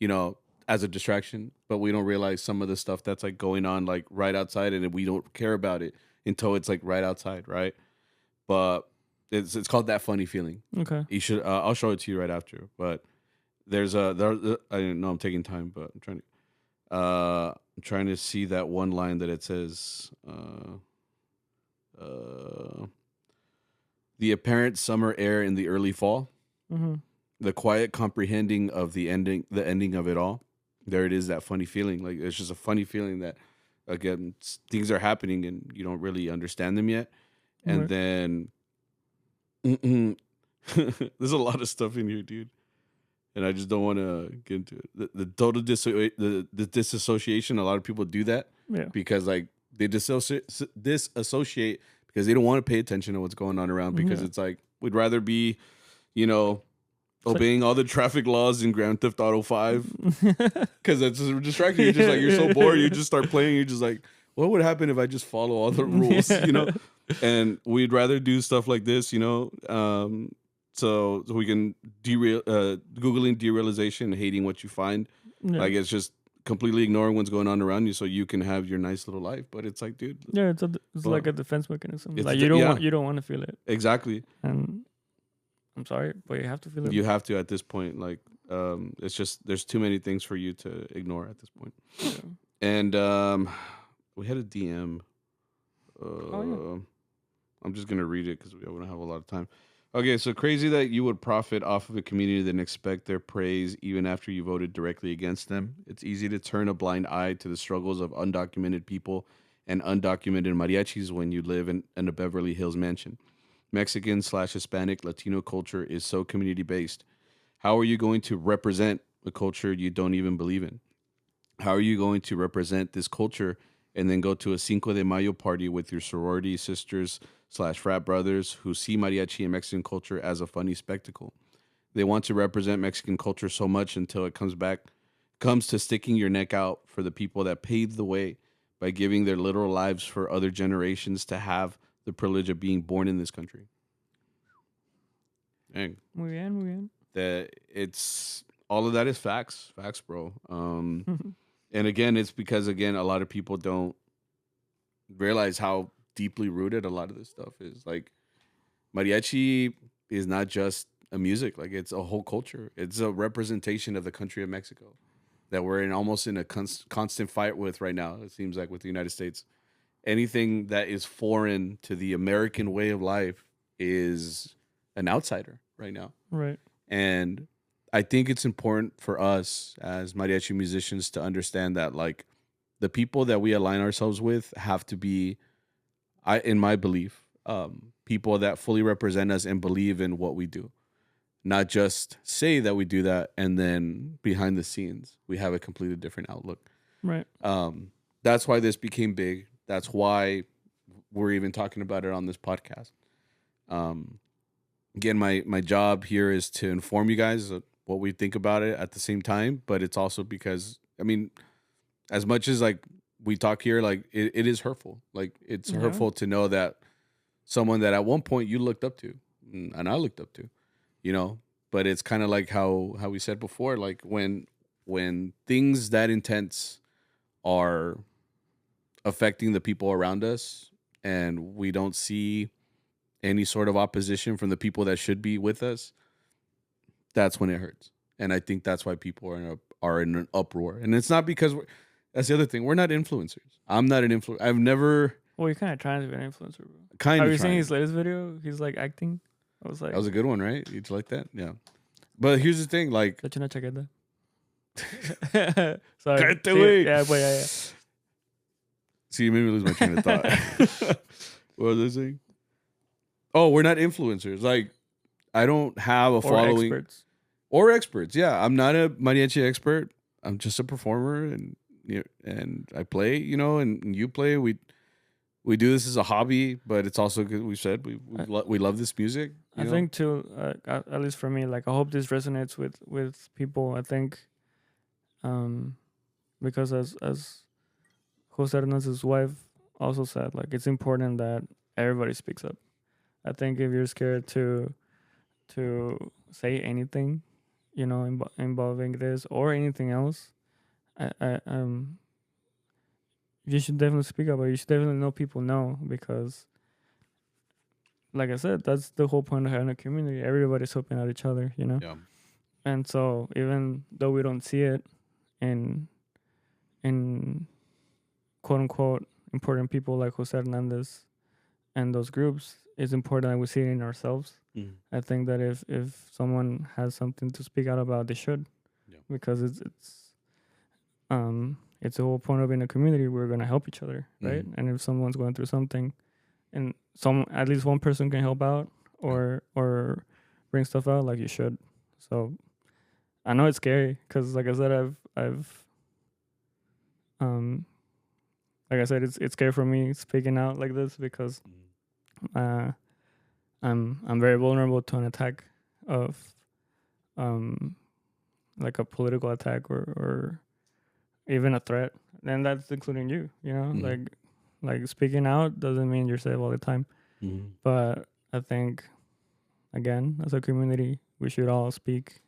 you know, as a distraction, but we don't realize some of the stuff that's like going on like right outside, and we don't care about it until it's like right outside, right? But it's called "That Funny Feeling." Okay. You should I'll show it to you right after. But I know I'm taking time, but I'm trying to see that one line that it says the apparent summer air in the early fall, the quiet comprehending of the ending of it all. There it is, that funny feeling. Like it's just a funny feeling that again things are happening and you don't really understand them yet. And then there's a lot of stuff in here, dude. And I just don't want to get into it. The total the disassociation. A lot of people do that because like they disassociate because they don't want to pay attention to what's going on around, because it's like we'd rather be, you know, obeying all the traffic laws in Grand Theft Auto 5 because it's distracting. You're just like, you're so bored. You just start playing. You're just like, what would happen if I just follow all the rules, you know? And we'd rather do stuff like this, you know, so we can Googling derealization, hating what you find. Like it's just completely ignoring what's going on around you so you can have your nice little life. But it's like, dude. Yeah, it's like a defense mechanism. Like you don't want to feel it. Exactly. And I'm sorry, but you have to feel it. You have to at this point. Like it's just there's too many things for you to ignore at this point. Yeah. And we had a DM. I'm just gonna read it because we don't have a lot of time. Okay, so crazy that you would profit off of a community and expect their praise even after you voted directly against them. It's easy to turn a blind eye to the struggles of undocumented people and undocumented mariachis when you live in a Beverly Hills mansion. Mexican/Hispanic Latino culture is so community-based. How are you going to represent a culture you don't even believe in? How are you going to represent this culture and then go to a Cinco de Mayo party with your sorority sisters/frat brothers who see mariachi and Mexican culture as a funny spectacle? They want to represent Mexican culture so much until it comes to sticking your neck out for the people that paved the way by giving their literal lives for other generations to have the privilege of being born in this country. Dang. Muy bien, muy bien. That it's all of that is facts, bro. And again, it's because a lot of people don't realize how deeply rooted a lot of this stuff is. Like mariachi is not just a music, like it's a whole culture. It's a representation of the country of Mexico that we're almost in a constant fight with right now. It seems like with the United States. Anything that is foreign to the American way of life is an outsider right now. Right. And I think it's important for us as mariachi musicians to understand that, like, the people that we align ourselves with have to be, in my belief, people that fully represent us and believe in what we do. Not just say that we do that and then behind the scenes we have a completely different outlook. Right. That's why this became big. That's why we're even talking about it on this podcast. Again, my job here is to inform you guys of what we think about it at the same time, but it's also because, I mean, as much as like we talk here, like it is hurtful. Like it's hurtful to know that someone that at one point you looked up to and I looked up to, you know, but it's kind of like how we said before, like when things that intense are affecting the people around us and we don't see any sort of opposition from the people that should be with us, that's when it hurts. And I think that's why people are in an uproar. And it's not because That's the other thing. We're not influencers. I'm not an influencer. I've never. Well, you're kind of trying to be an influencer, bro. Kind of. Have you seen his latest video? He's like acting. I was like, that was a good one, right? You like that? Yeah. But here's the thing, like. Let you not check it. Sorry. Yeah, but yeah. See, you made me lose my train of thought. What was I saying? Oh, we're not influencers. Like, I don't have a following. Or experts. Yeah, I'm not a mariachi expert. I'm just a performer, and I play. And you play. We do this as a hobby, but it's also good. We said we love this music. I think too. At least for me, like I hope this resonates with people. I think, because as Jose Hernandez's wife also said, like it's important that everybody speaks up. I think if you're scared to say anything, involving this or anything else, you should definitely speak up, or you should definitely know people know, because like I said, that's the whole point of having a community. Everybody's helping out each other, Yeah. And so even though we don't see it in quote unquote important people like Jose Hernandez and those groups, it's important that we see it in ourselves. Mm-hmm. I think that if someone has something to speak out about, they should, because it's the whole point of being a community. We're gonna help each other, right? And if someone's going through something, and at least one person can help out or bring stuff out, like you should. So I know it's scary because, like I said, I've like I said, it's scary for me speaking out like this because I'm very vulnerable to an attack of like a political attack or even a threat, and that's including you. Like speaking out doesn't mean you're safe all the time. But I think, again, as a community, we should all speak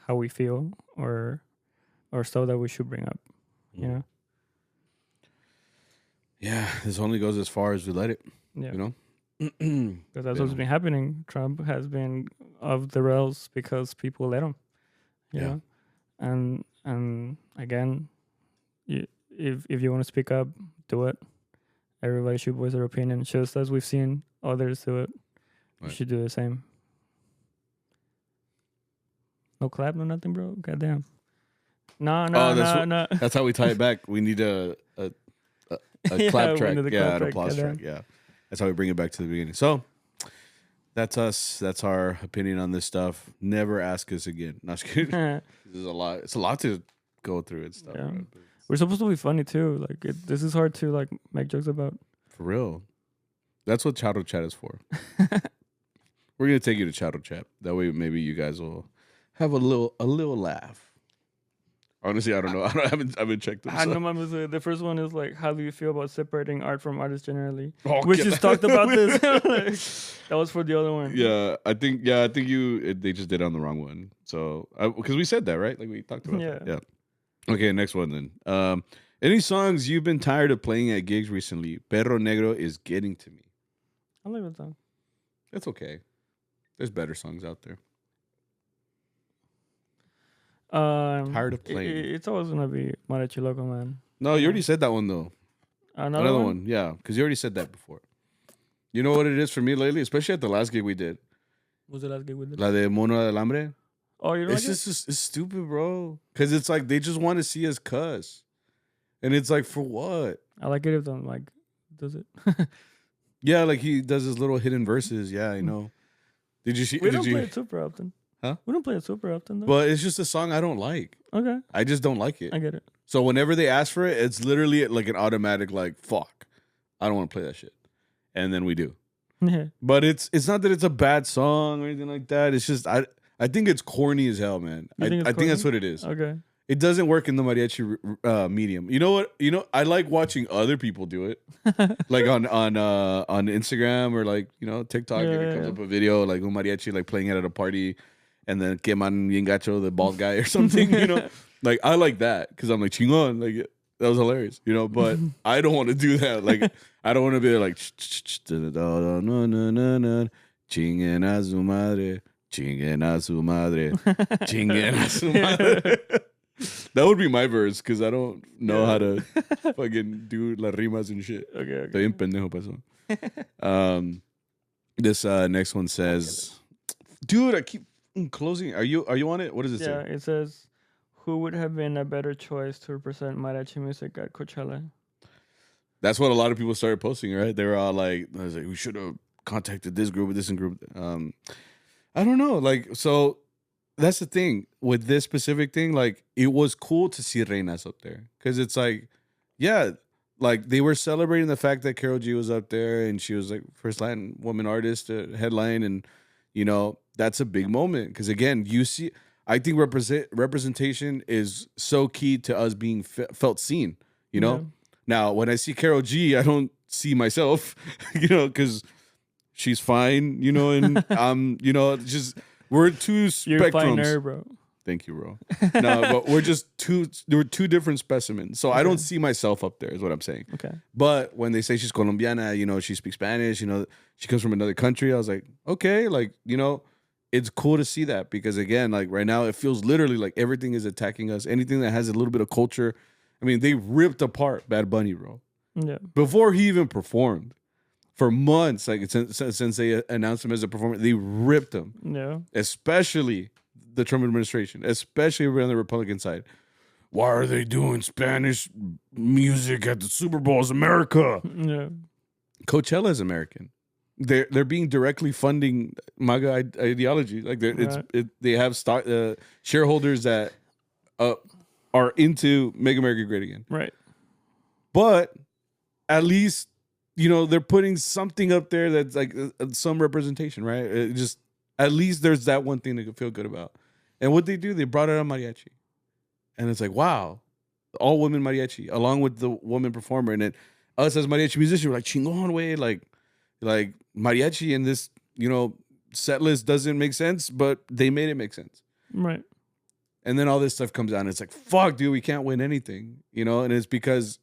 how we feel or stuff that we should bring up. Yeah, this only goes as far as we let it. Yeah. Because that's what's been happening. Trump has been off the rails because people let him. You know? And again, if you want to speak up, do it. Everybody should voice their opinion. Just as we've seen others do it, you should do the same. No clap, no nothing, bro. Goddamn. No. That's how we tie it back. We need a clap track. An applause track. Yeah. That's how we bring it back to the beginning. So that's us. That's our opinion on this stuff. Never ask us again. Not just kidding. There's a lot. It's a lot to go through and stuff. Yeah. Right? We're supposed to be funny too. Like this is hard to like make jokes about. For real. That's what Charro Chat is for. We're gonna take you to Charro Chat. That way, maybe you guys will have a little laugh. Honestly, I don't know. I haven't checked them. I know. The first one is like, how do you feel about separating art from artists generally? We just talked about this. That was for the other one. Yeah, I think they just did it on the wrong one. So because we said that, right? Like we talked about that. Yeah. Okay, next one then. Any songs you've been tired of playing at gigs recently? Perro Negro is getting to me. I like that song. That's okay. There's better songs out there. Tired of playing. It's always gonna be Mariachi Loco, man. No, you already said that one though. Another one? Yeah, because you already said that before. You know what it is for me lately, especially at the last gig we did. What's the last gig we did? La de Mono del Hambre. Oh, you know it's it's stupid, bro. Because it's like they just want to see us cuss, and it's like for what? I like it if them like does it. Yeah, like he does his little hidden verses. Yeah, I know. Did you see? We don't play it super often. Huh? We don't play it super often though. But it's just a song I don't like. Okay. I just don't like it. I get it. So whenever they ask for it, it's literally like an automatic like fuck. I don't want to play that shit. And then we do. Yeah. But it's not that it's a bad song or anything like that. It's just I think it's corny as hell, man. I think that's what it is. Okay. It doesn't work in the mariachi medium. You know what? I like watching other people do it, like on Instagram or like TikTok. And it comes up a video like un mariachi like playing it at a party, and then queman bien gacho, the bald guy or something. Like I like that because I'm like chingon, like that was hilarious. But I don't want to do that. Like I don't want to be like chinguen a su madre, chinguen a su madre, chinguen a su madre. That would be my verse because I don't know how to fucking do las rimas and shit. Okay. Estoy bien pendejo pa eso. This next one says, dude, I keep closing. Are you on it? What does it say? Yeah, it says, who would have been a better choice to represent mariachi music at Coachella? That's what a lot of people started posting, right? They were all like, I was like, we should have contacted this group or this group. I don't know. Like, so that's the thing with this specific thing. Like, it was cool to see Reinas up there because it's like, yeah, like they were celebrating the fact that Karol G was up there and she was like first Latin woman artist to headline, and you know that's a big moment because again, you see, I think representation is so key to us being felt seen. You know, now when I see Karol G, I don't see myself, you know, because she's fine, you know, and you know, just we're two spectrums. You're finer, bro. Thank you, bro. No, but we're just there were two different specimens. So I don't see myself up there, is what I'm saying. Okay. But when they say she's Colombiana, you know, she speaks Spanish, you know, she comes from another country, I was like, okay, like, you know, it's cool to see that because again, like right now, it feels literally like everything is attacking us. Anything that has a little bit of culture. I mean, they ripped apart Bad Bunny, bro. Yeah. Before he even performed. For months, like since they announced him as a performer, they ripped him. Yeah. Especially the Trump administration, especially on the Republican side. Why are they doing Spanish music at the Super Bowl? It's America. Yeah. Coachella is American. They're being directly funding MAGA ideology. Like they have shareholders that are into Make America Great Again. Right. But at least, you know, they're putting something up there that's like some representation, right? It just at least there's that one thing to feel good about. And what they do, they brought it on mariachi. And it's like, wow, all women mariachi, along with the woman performer. And then us as mariachi musicians, we're like, chingon, way, like mariachi in this, you know, set list doesn't make sense, but they made it make sense. Right. And then all this stuff comes out and it's like, fuck, dude, we can't win anything, you know? And it's because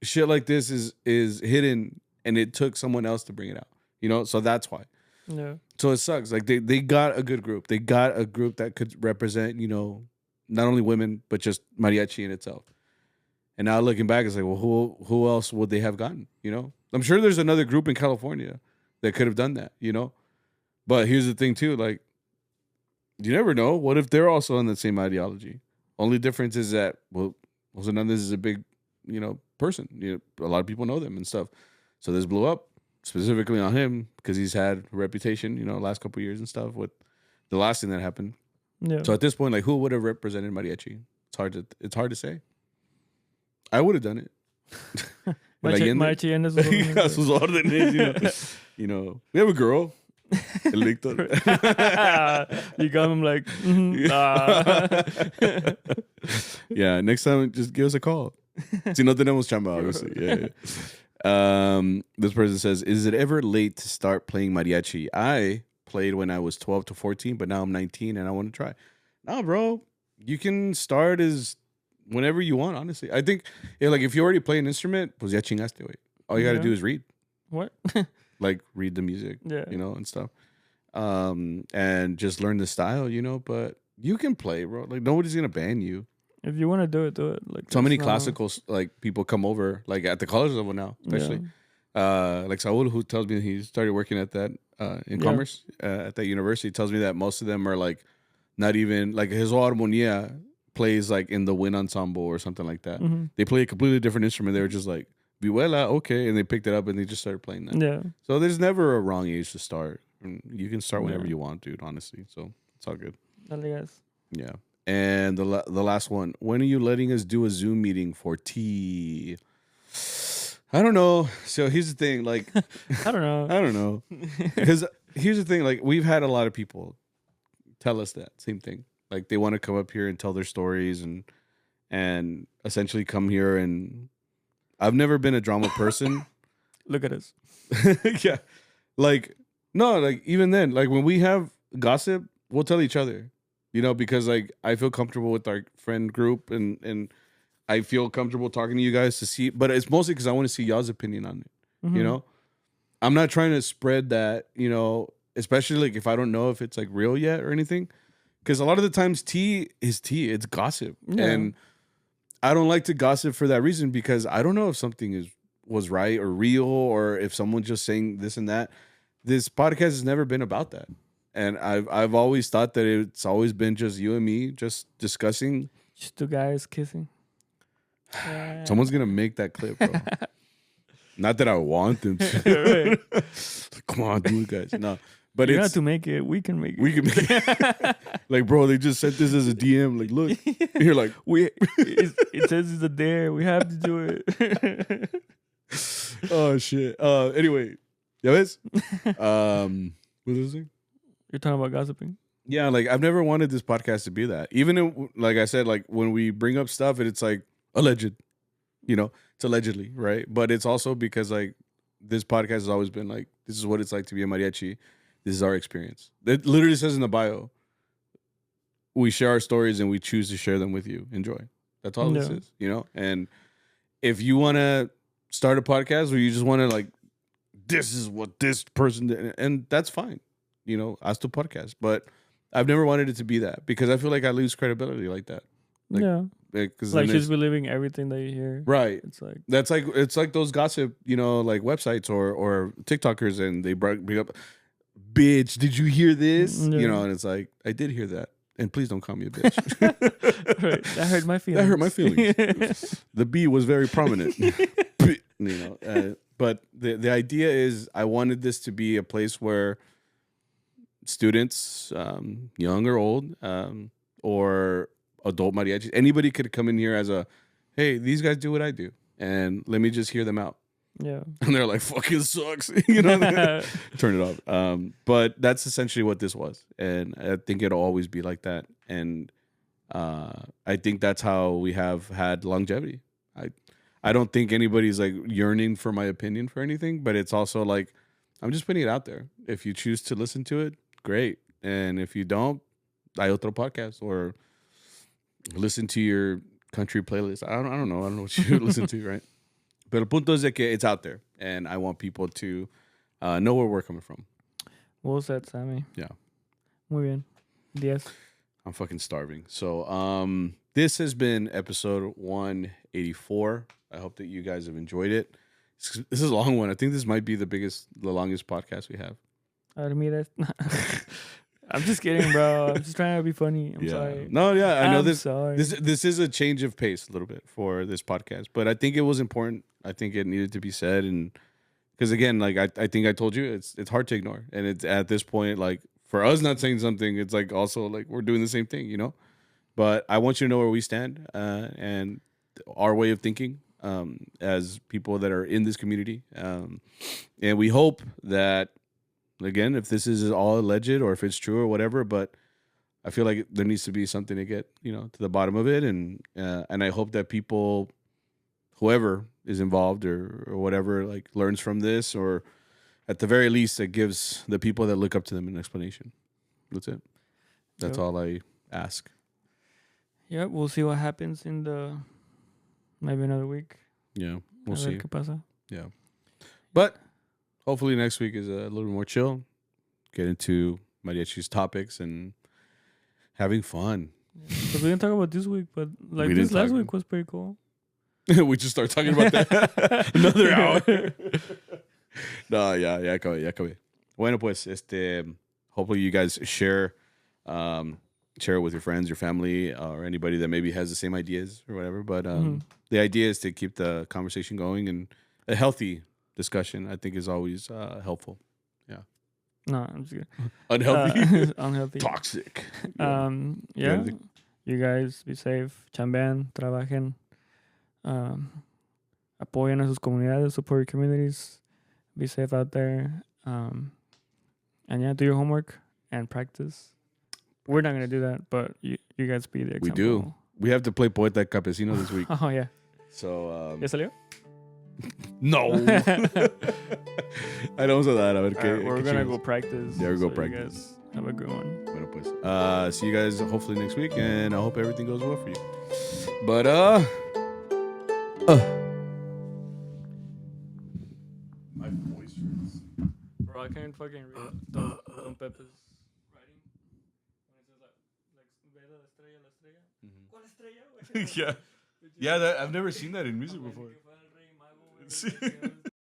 shit like this is hidden and it took someone else to bring it out, you know? So that's why. Yeah. So it sucks. Like they got a good group. They got a group that could represent, you know, not only women, but just mariachi in itself. And now looking back, it's like, well, who else would they have gotten? You know? I'm sure there's another group in California that could have done that, you know? But here's the thing too, like, you never know. What if they're also on the same ideology? Only difference is that, well, Jose Hernandez is a big, you know, person. You know, a lot of people know them and stuff. So this blew up specifically on him because he's had a reputation, you know, last couple of years and stuff with the last thing that happened. Yeah. So at this point, like, who would have represented mariachi? It's hard to say. I would have done it. Mariachi and sus órdenes, you know. We have a girl. El Victor. You got him like, yeah, next time just give us a call. Si no tenemos chamba, obviously. Yeah. This person says, is it ever late to start playing mariachi? I played when I was 12 to 14, but now I'm 19 and I want to try. No, bro. You can start as whenever you want, honestly. I think like if you already play an instrument, pues ya chingaste, güey. All you got to do is read. What? Like read the music, you know, and stuff. And just learn the style, you know, but you can play, bro. Like nobody's going to ban you. If you want to do it. Like so many classical like people come over, like at the college level now, especially. Like Saul, who tells me he started working at that in commerce at that university, tells me that most of them are like not even like his armonia plays like in the wind ensemble or something like that. Mm-hmm. They play a completely different instrument. They were just like vihuela, okay, and they picked it up and they just started playing that. Yeah. So there's never a wrong age to start. You can start whenever you want, dude. Honestly, so it's all good. Yeah. And the last one. When are you letting us do a Zoom meeting for tea? I don't know. So here's the thing. Like, I don't know. Because here's the thing. Like, we've had a lot of people tell us that same thing. Like, they want to come up here and tell their stories and essentially come here. And I've never been a drama person. Look at us. Yeah. Like, no, like, even then, like, when we have gossip, we'll tell each other, you know, because, like, I feel comfortable with our friend group and I feel comfortable talking to you guys to see, but it's mostly because I want to see y'all's opinion on it, you know? I'm not trying to spread that, you know, especially, like, if I don't know if it's, like, real yet or anything, Because a lot of the times tea is tea. It's gossip. Yeah. And I don't like to gossip for that reason because I don't know if something was right or real or if someone's just saying this and that. This podcast has never been about that. And I've always thought that it's always been just you and me just discussing. Just two guys kissing. Someone's going to make that clip, bro. Not that I want them to. Come on, do it, guys. No. But you it's have to make it. We can make it. We can make it. Like, bro, they just sent this as a DM. Like, look. You're like, it says it's a dare. We have to do it. Oh shit. Anyway. ¿Ya ves? What was I saying? You're talking about gossiping? Yeah, like I've never wanted this podcast to be that. Even like I said, like when we bring up stuff and it's like alleged, it's allegedly, right? But it's also because like this podcast has always been like, this is what it's like to be a mariachi. This is our experience. It literally says in the bio, we share our stories and we choose to share them with you. Enjoy. That's all this is, And if you want to start a podcast where you just want to like, this is what this person did, and that's fine, as to podcast. But I've never wanted it to be that because I feel like I lose credibility like that. Because like just believing everything that you hear. Right. It's like those gossip, like websites or TikTokers, and they bring up, bitch, did you hear this? Yeah. And it's like, I did hear that. And please don't call me a bitch. Right. That hurt my feelings. The B was very prominent. But the idea is I wanted this to be a place where students, young or old, or adult mariachis, anybody could come in here as a, hey, these guys do what I do. And let me just hear them out. Yeah. And they're like, fucking sucks. Turn it off. But that's essentially what this was. And I think it'll always be like that. And I think that's how we have had longevity. I don't think anybody's like yearning for my opinion for anything, but it's also like, I'm just putting it out there. If you choose to listen to it, great. And if you don't, hay otro podcast or listen to your country playlist. I don't know. I don't know what you listen to, right? But el punto es de que it's out there, and I want people to know where we're coming from. Well said, Sammy. Yeah. Muy bien. 10. I'm fucking starving. So this has been episode 184. I hope that you guys have enjoyed it. This is a long one. I think this might be the longest podcast we have. I'm just kidding, bro. I'm just trying to be funny. I'm sorry. No, yeah, I know this. Sorry. This is a change of pace a little bit for this podcast, but I think it was important. I think it needed to be said, and because again, like I think I told you, it's hard to ignore, and it's at this point, like for us not saying something, it's like also like we're doing the same thing, But I want you to know where we stand and our way of thinking as people that are in this community, and we hope that. Again, if this is all alleged or if it's true or whatever, but I feel like there needs to be something to get, to the bottom of it. And I hope that people, whoever is involved or whatever, like learns from this, or at the very least, it gives the people that look up to them an explanation. That's it. That's all I ask. Yeah, we'll see what happens in maybe another week. Yeah, we'll see. ¿Qué pasa? Yeah. But hopefully next week is a little more chill. Get into mariachi's topics and having fun. Because we didn't talk about this week, but like this last week was pretty cool. We just start talking about that another hour. No, ya acabé. Bueno, pues, hopefully you guys share it with your friends, your family, or anybody that maybe has the same ideas or whatever. But the idea is to keep the conversation going, and a healthy discussion, I think, is always helpful. Yeah. No, I'm just kidding. Unhealthy? Unhealthy. Toxic. Yeah. You guys be safe. Chambean, trabajen. Apoyen a sus comunidades, support your communities. Be safe out there. And yeah, do your homework and practice. We're not going to do that, but you guys be the example. We do. We have to play Poeta Campesino this week. Oh, yeah. So, ¿Ya salió? No. I don't know that. A ver qué, we're going to go practice. Yeah, we'll go so practice. You guys have a good one. Bueno, pues. See you guys hopefully next week, and I hope everything goes well for you. But, my voice hurts. Bro, I can't fucking read Don Pepe's writing. When it says like Yeah. Yeah, I've never seen that in music before.